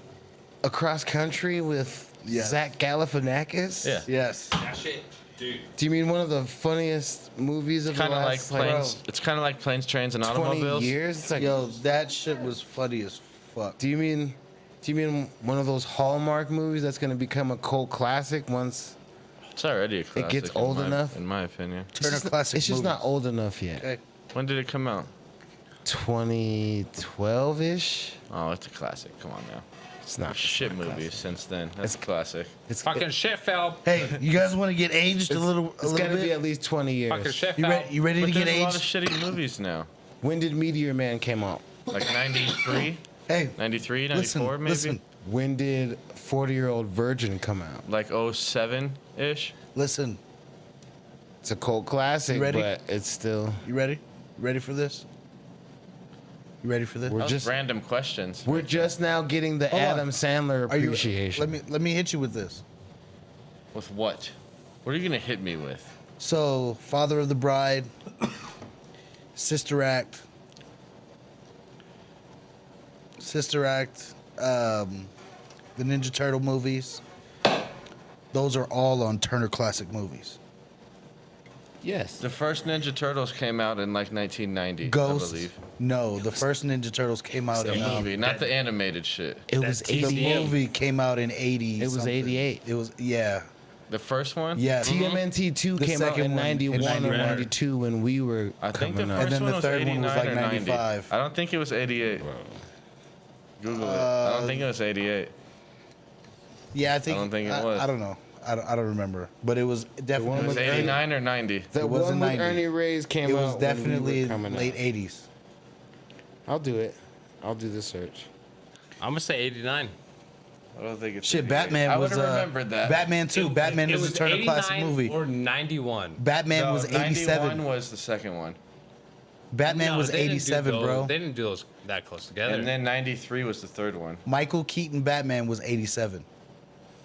across country with Yes. Zach Galifianakis? Yeah. Yes. That shit. Dude. Do you mean one of the funniest movies of the Kind of like last planes. It's kind of like planes, trains, and 20 automobiles. years? It's like, Yo, that shit was funny as fuck. do you mean one of those Hallmark movies that's gonna become a cult classic once It's already a classic. gets old enough? in my opinion. Turner Classic it's just movies. not old enough yet. Okay. When did it come out? 2012-ish. Oh, it's a classic. Come on now. It's not Shit it's not movies classic. since then. That's a classic. It's Fucking shit, Phil. Hey, you guys want to get aged a little It's gotta bit? be at least 20 years. Fucking shit, You, Phil. you ready to But get there's a lot of aged? shitty movies now. When did Meteor Man came out? Like 93, Hey, 93, 94 listen, maybe. listen, When did 40-Year-Old Virgin come out? Like 07-ish. listen. It's a cult classic, You ready? but it's still. You ready? You ready for this? You ready for this? We're Those just random questions. we're just now getting the Hold on. Adam Sandler Are you? appreciation. Let me hit you with this. With what? What are you gonna hit me with? So, Father of the Bride, Sister Act, the Ninja Turtle movies. Those are all on Turner Classic Movies. Yes. The first Ninja Turtles came out in like 1990, I Ghost. believe. No, the first Ninja Turtles came out The in movie, not the animated shit. It was That's the 88. movie came out in 80. It was something. 88. It was The first one? yeah. TMNT 2 The came out second in one in 91 or 91. 92 when we were I think the coming first up. And then one the was third 89 one was like or 90. 95. I don't think it was 88. Google it. I don't think it was 88. Yeah, I think. I don't think it was. I don't know. I don't remember, but it was It definitely. was 89 or 90. The It one wasn't with 90. Ernie Reyes came It out. was when definitely we were coming late out. 80s. I'll do it. I'll do the search. I'm gonna say 89. I don't think it's Shit, 88. Batman I was. would have remembered that. Batman 2. Batman It is a was Turner Classic 89 movie. or 91. Batman No, was 87. 91 was the second one. Batman No, was they didn't do 87, those- bro. They didn't do those that close together. And then 93 was the third one. Michael Keaton Batman was 87.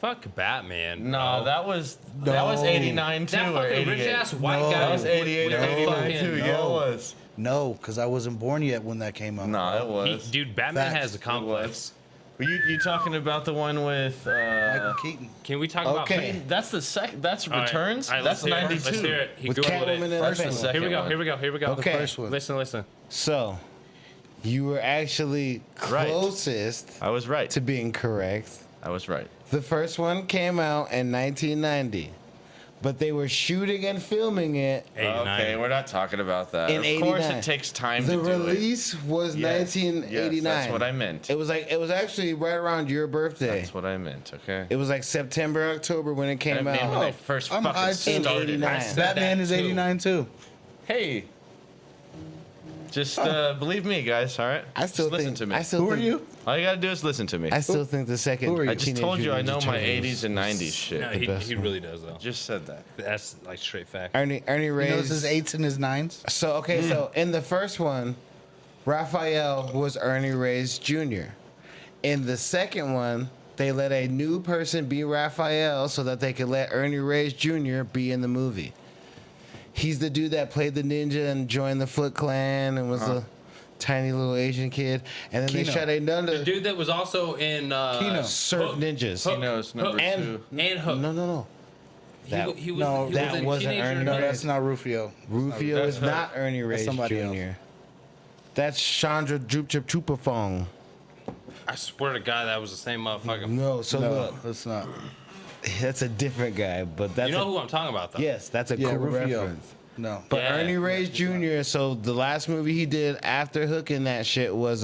Fuck Batman. No, bro. that was No. 89 too that or fucking 88. rich ass white No. guy. That was 88 or with the 89 fucking- too. Yeah, it was. No, because I wasn't born yet when that came out. Nah, it He- was. dude, Batman Facts. has a complex. Were you talking about the one with? Michael Keaton. Can we talk about? Okay. That's the second. That's All right, Returns. all right, That's let's hear it. 92. Let's hear it. He With Googled Catwoman it. and First and everything. second. Here we go. one. Here we go. Here we go. Okay. The first one. Listen. So, you were actually Right. closest I was right. to being correct. I was right. The first one came out in 1990, but they were shooting and filming it 89. Okay, we're not talking about that. in Of 89. course, it takes time The to do it. release was Yes. 1989. Yes, that's what I meant. It was actually right around your birthday. That's what I meant. Okay. It was like September, October when it came I mean, when out. they first I'm fucking high too. In started. 89. I said Batman that is too. 89 too. Hey. Just believe me, guys. All right. I still just listen think. to me. I still Who are think, you? All you gotta do is listen to me. I still think the second. Who are you? I just Teenage told you I Mutant know my Ninja Turtles 80s and 90s shit. No, the best he one. really does though. Just said that. That's like straight fact. Ernie He Reyes. knows his 8s and his 9s. So okay, so in the first one, Raphael was Ernie Reyes Jr. In the second one, they let a new person be Raphael so that they could let Ernie Reyes Jr. be in the movie. He's the dude that played the ninja and joined the Foot Clan and was a tiny little Asian kid. And then they Kino. shot another The dude that was also in Kino. Surf Ninjas. Hook. He knows number Hook. And- two. and Hook. No. That- He was, no, he that was a wasn't teenager Ernie in No, that. that's not Rufio. Rufio That's is Hook. not Ernie Reyes Jr. somebody else. That's Chandra Chupafong. I swear to God, that was the same motherfucker. No, so No, look, that's not. that's a different guy, but that's You know a, who I'm talking about, though. yes, that's a Yeah, cool Rufio. reference. No. But Yeah. Ernie Reyes Jr. So the last movie he did after hooking that shit was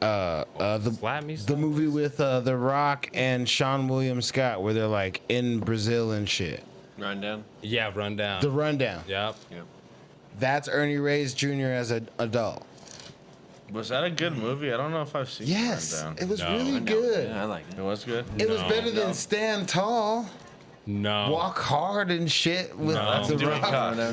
Slap me the movie with The Rock and Sean William Scott where they're like in Brazil and shit. Rundown. Yeah, Rundown. The Rundown. Yep. That's Ernie Reyes Jr. as an adult. Was that a good movie? I don't know if I've seen Yes, Rundown. it was No. really good. Yeah, I like It it. was good. It was No. better than Stand Tall, No. Walk Hard and shit with No. The Doing Rock. cock. No.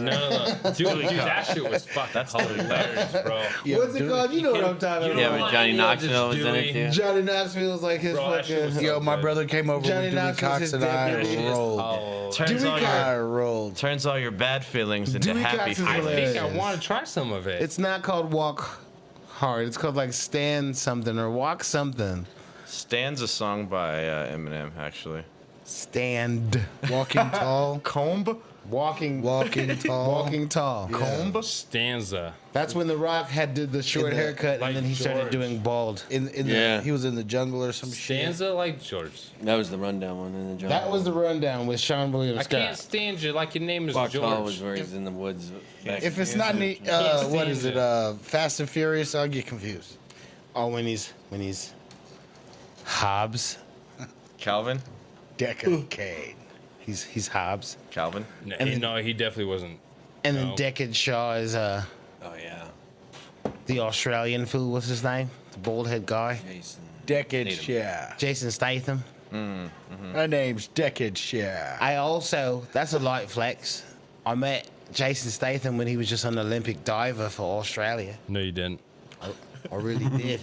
Dude, that shit was fucking hilarious, bro. Yeah, What's it dude. called? You know what I'm talking You about. Yeah, know but what Johnny I mean? Knoxville was Just in it doing- too. Johnny Knoxville's like his Bro, that shit was fucking. Yo, my brother came over Johnny with Dewey Knox was Cox his and I deputy. rolled. Oh, Turns Dewey all Cox- I your rolled. turns all your bad feelings into Dewey happy Cox is I feelings. think I hilarious. want to try some of it. It's not called Walk Hard. It's called like Stand something or Walk something. Stan's a song by Eminem, actually. Stand. Walking tall. Comb? Walking tall. Walking tall. Comb? Stanza. That's when The Rock did the short haircut like and then he started George. doing bald. He was in the jungle or some shit. Stanza like George. That was the rundown one in the jungle. That was the rundown with Sean William I Scott. can't stand you like your name is Buck Hall was George. where he's in the woods. back If in it's the not desert. what is it? Fast and Furious, I'll get confused. Oh, when he's Hobbs. Calvin? Decade. He's Hobbs. Calvin? No, And then- no, he definitely wasn't. And then No. Deckard Shaw is Oh yeah, the Australian fool. What's his name? The bald head guy. Jason. Decade Tatum. yeah. Jason Statham. My name's Decade yeah. I also, that's a light flex. I met Jason Statham when he was just an Olympic diver for Australia. No, you didn't. I really did.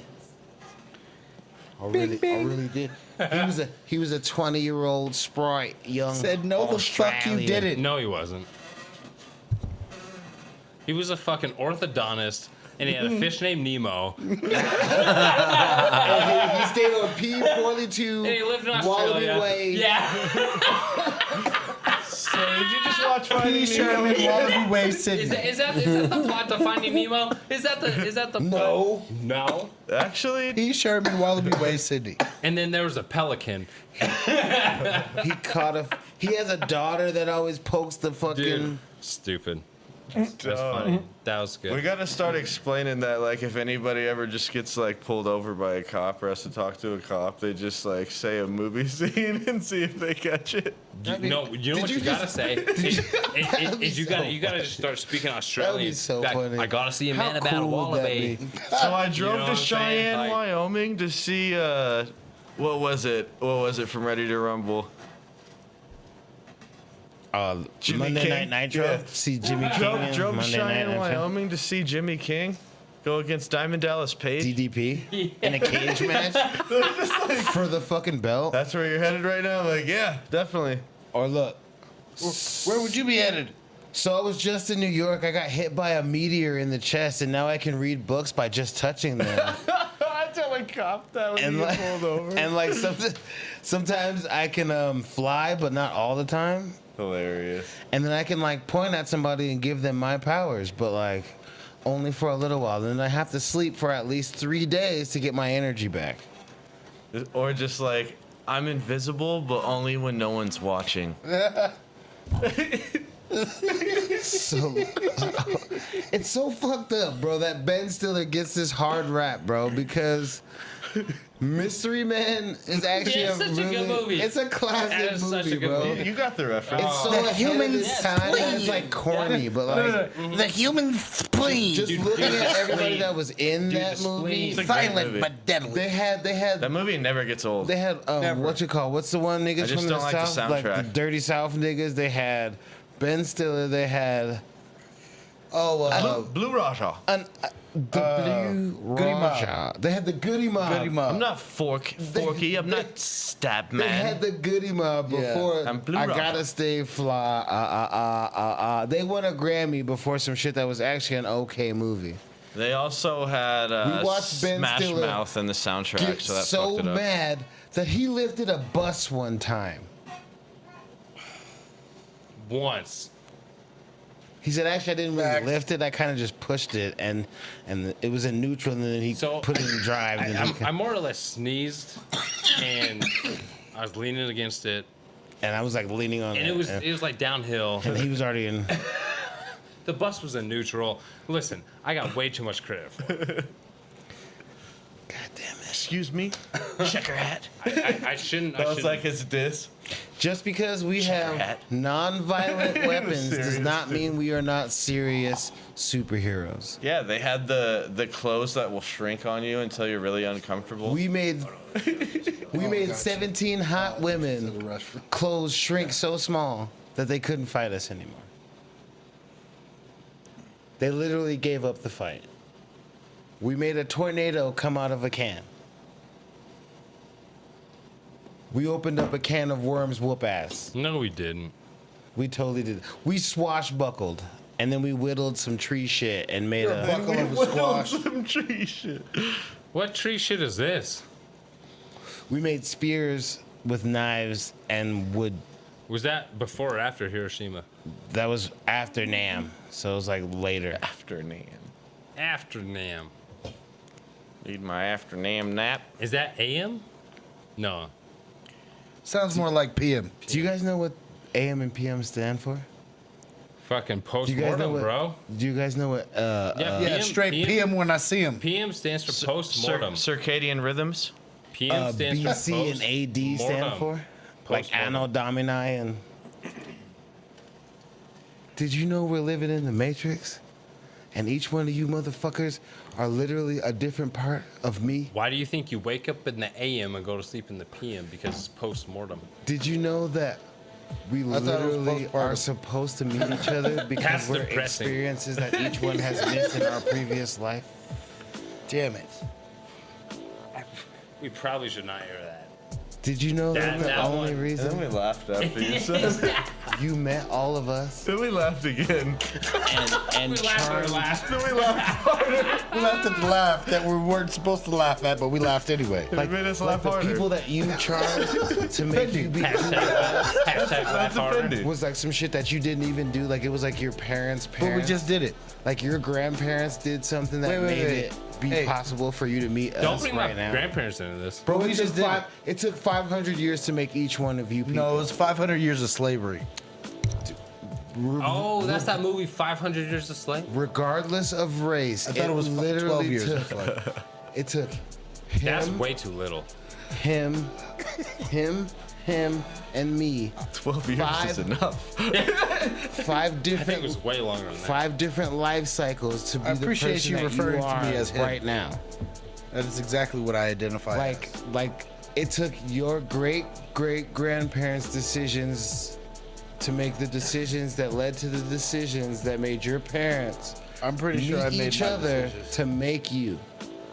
I really did. He was a 20-year-old sprite, young. Said no, the fuck you Australian. didn't. No, he wasn't. He was a fucking orthodontist, and he had a fish named Nemo. He stayed on P42. And he lived in Wallaby Australia. Way. Yeah. So did you just watch P. Finding Sherman, Nemo? Wallaby Way, Is Sydney. that the plot to Finding Nemo? Is that the No. No. Actually, P. Sherman, Wallaby Way, Sydney. And then there was a pelican. He has a daughter that always pokes the fucking. Dude, stupid. That's funny. That was good. we gotta start explaining that, like, if anybody ever just gets, like, pulled over by a cop or has to talk to a cop, they just, like, say a movie scene and see if they catch it. You know what you gotta say is you gotta just start speaking Australian. so Like, funny. I gotta see a How man about a cool would that wallaby. be? So I know drove what to I'm saying? Cheyenne, Like- Wyoming to see, what was it from Ready to Rumble? Jimmy Monday King? Night Nitro. Yeah. See Jimmy King. in Drove to Monday Night Cheyenne, Nitro. Wyoming to see Jimmy King go against Diamond Dallas Page. DDP in a cage match for the fucking belt. That's where you're headed right now? Like, yeah, definitely. Or look, Where would you be headed? so I was just in New York. I got hit by a meteor in the chest, and now I can read books by just touching them. I tell a cop that when And you like- get pulled over. And like sometimes I can fly, but not all the time. Hilarious. And then I can like point at somebody and give them my powers, but like only for a little while. Then I have to sleep for at least 3 days to get my energy back. Or just like, I'm invisible, but only when no one's watching. So it's so fucked up, bro, that Ben Stiller gets this hard rap, bro, because Mystery Man is actually Yeah, it's such a good movie. It's a That classic is such a movie, good bro. movie. You got the reference. It's so The ahead human of its time that it's like corny, but like The human spleen. just looking at everybody that was in that the movie, spleen. Silent movie. but deadly. they had That movie never gets old. They had what you call what's the one niggas I just from don't the like the south, like the soundtrack. dirty south niggas. They had Ben Stiller. They had Blue Raja. the Blue Goody Mob. Raja. They had the Goody Mob. Goody Mob. I'm not Forky. I'm not Stab They Man. had the Goody Mob Yeah. before. I'm Blue I Raja. gotta stay fly. They won a Grammy before some shit that was actually an okay movie. They also had We watched Ben Smash Stiller Mouth in the soundtrack, Get so that so fucked it up. mad that he lifted a bus one time. Once. He said, "Actually, I didn't really Facts. lift it. I kind of just pushed it, and it was in neutral, and then he So, put it in drive." And then I more or less sneezed, and I was leaning against it, and I was like leaning on and it, it was like downhill. and he was already in. The bus was in neutral. Listen, I got way too much credit for it. God damn it! Excuse me? Checker hat. I shouldn't. That I was shouldn't. like his diss. Just because we have hat. non-violent weapons does Serious. not mean we are not serious superheroes. Yeah, they had the clothes that will shrink on you until you're really uncomfortable. We made 17 hot women clothes shrink so small that they couldn't fight us anymore. They literally gave up the fight. We made a tornado come out of a can. We opened up a can of worms, whoop ass. No, we didn't. We totally did. We swashbuckled, and then we whittled some tree shit and made a. Buckle of a squash. Some tree shit. What tree shit is this? We made spears with knives and would. Was that before or after Hiroshima? That was after Nam, so it was like later. After Nam. After Nam. Need my after Nam nap. Is that AM? No. Sounds more like PM. Do you guys know what AM and PM stand for? Fucking Do you guys know post-mortem, what? bro. Do you guys know what? Yeah, straight PM when I see him. PM stands for post-mortem. Circadian rhythms. PM stands BC for and AD stand for? Like Post-mortem. Anno Domini and. Did you know we're living in the Matrix? And each one of you motherfuckers are literally a different part of me. Why do you think you wake up in the AM and go to sleep in the PM? Because it's post-mortem. Did you know that we I thought it was literally postpartum. are supposed to meet each other because That's we're depressing. experiences that each one has missed in our previous life? Damn it. We probably should not hear that. Did you know That- that the that only one. And then we reason laughed after you said it. you met all of us Then we laughed again. and charmed Then we laughed. We laughed at the laugh that we weren't supposed to laugh at, but we laughed anyway. It made us laugh the harder. people that you charmed to make you be cool Hashtag laugh That's harder. offended. was like some shit that you didn't even do. Like it was like your parents' But we parents. just did it. like your grandparents did something that Wait, made wait. it be Hey. possible for you to meet Don't us bring right my now. grandparents into this. Bro, We it just took did it. it took 500 years to make each one of you people. No, it was 500 years of slavery. Oh, that's that movie 500 Years a Slave? Regardless of race, I thought it was 12 years. took. It took That's him, way too little. him, and me. 12 years is Five- enough. 5 I think it different was way longer than that. 5 different life cycles to be I the appreciate person you that referring you to are me as him. right now. That is exactly what I identify Like it took your great grandparents' decisions to make the decisions that led to the decisions that made your parents I'm pretty sure I meet made each my other decisions. to make you.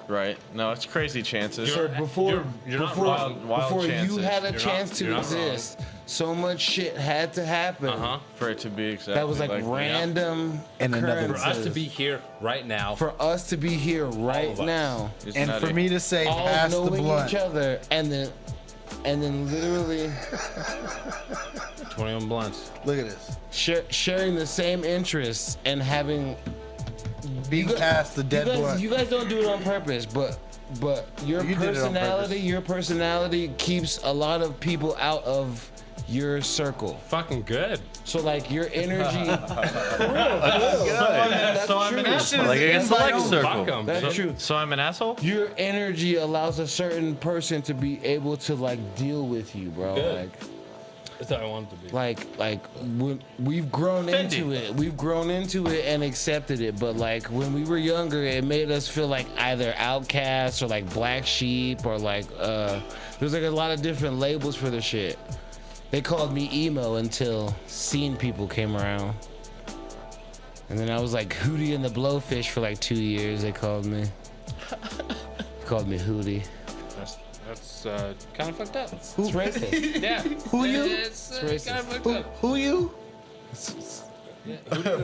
Right. No, it's crazy chances. You're- Before you're not before, wrong. Wild before you chances. had a You're not- chance to you're not wrong. exist, so much shit had to happen. Uh-huh. For it to be exactly That was like that. random And another- For occurrences. us to be here right now. for us to be here right of us. now, It's And nutty. for me to say all pass the knowing blunt. each other, and then literally 21 blunts. Look at this. sharing the same interests and having Being past the dead blunt. you guys don't do it on purpose, but your You did it on purpose. personality keeps a lot of people out of your circle. Fucking good. So like your energy, So I'm an asshole. Like a select Fuck circle. 'em. that's true. So I'm an asshole? Your energy allows a certain person to be able to like deal with you, bro. Good. That's how I want it to be. Like when we've grown into it. We've grown into it and accepted it. But like when we were younger, it made us feel like either outcasts or like black sheep or like there's like a lot of different labels for the shit. They called me emo until Scene People came around. And then I was like Hootie and the Blowfish for like 2 years. They called me. Called me Hootie. That's kind of fucked up. It's racist. Yeah. Who you? It's racist. kind of fucked up. Who you?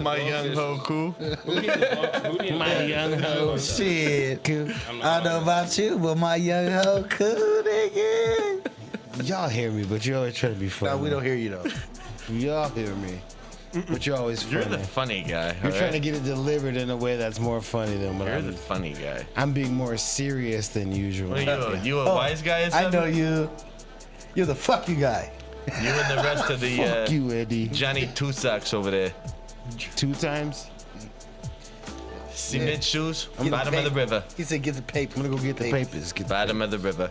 My young Hoku. My young hoe. Shit. Cool. I know about you, but my young hoe cool, nigga. Y'all hear me, but you always try to be funny. No, we don't hear you though. Y'all hear me, but you're always funny. You're the funny guy. You're all trying to right? get it delivered in a way that's more funny than what You're the I'm. funny guy. I'm being more serious than usual. What are you a wise guy or I something? know you. You're the fuck you guy. You and the rest of the Fuck you, Eddie. Johnny Two Socks over there. 2 times. Cement shoes, Get bottom the of the paper. river. He said, "Get the paper." I'm gonna go get the papers. Get the Bottom of the river.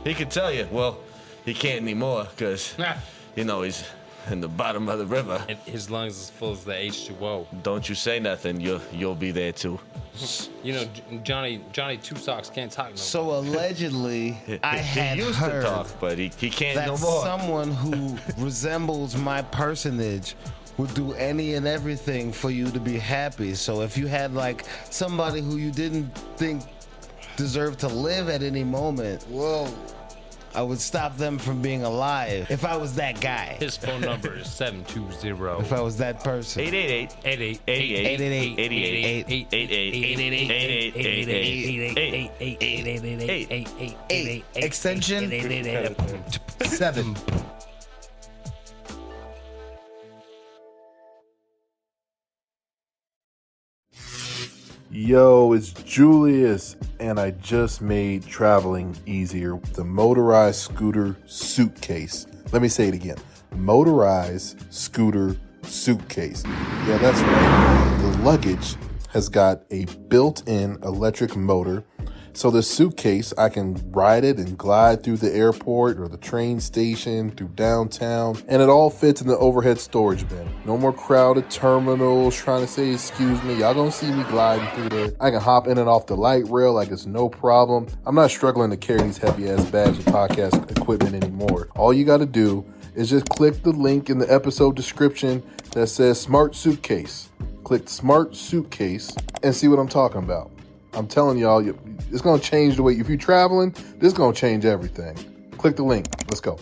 He could tell you. Well, he can't anymore because, you know, he's in the bottom of the river. And his lungs is full as the H2O. Don't you say nothing. You'll be there too. You know, Johnny Two Socks can't talk no more. So allegedly, I had he used heard to talk, but he can't that no more. someone who resembles my personage would do any and everything for you to be happy. So if you had like somebody who you didn't think deserved to live at any moment, Whoa. I would stop them from being alive if I was that guy. His phone number is 720. If I was that person. 888 extension 7. Yo, it's Julius, and I just made traveling easier with the motorized scooter suitcase. Let me say it again. Motorized scooter suitcase. Yeah, that's right. The luggage has got a built-in electric motor. So the suitcase, I can ride it and glide through the airport or the train station, through downtown, and it all fits in the overhead storage bin. No more crowded terminals trying to say, excuse me. Y'all gonna see me gliding through there. I can hop in and off the light rail like it's no problem. I'm not struggling to carry these heavy-ass bags of podcast equipment anymore. All you gotta do is just click the link in the episode description that says Smart Suitcase. Click Smart Suitcase and see what I'm talking about. I'm telling y'all, it's going to change the way, if you're traveling, this is going to change everything. Click the link. Let's go.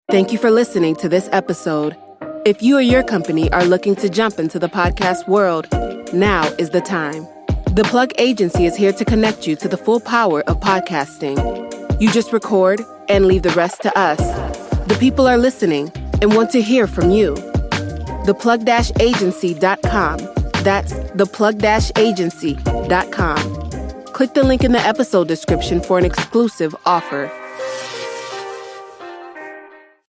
Thank you for listening to this episode. If you or your company are looking to jump into the podcast world, now is the time. The Plug Agency is here to connect you to the full power of podcasting. You just record and leave the rest to us. The people are listening and want to hear from you. theplug-agency.com. That's theplug-agency.com. Click the link in the episode description for an exclusive offer.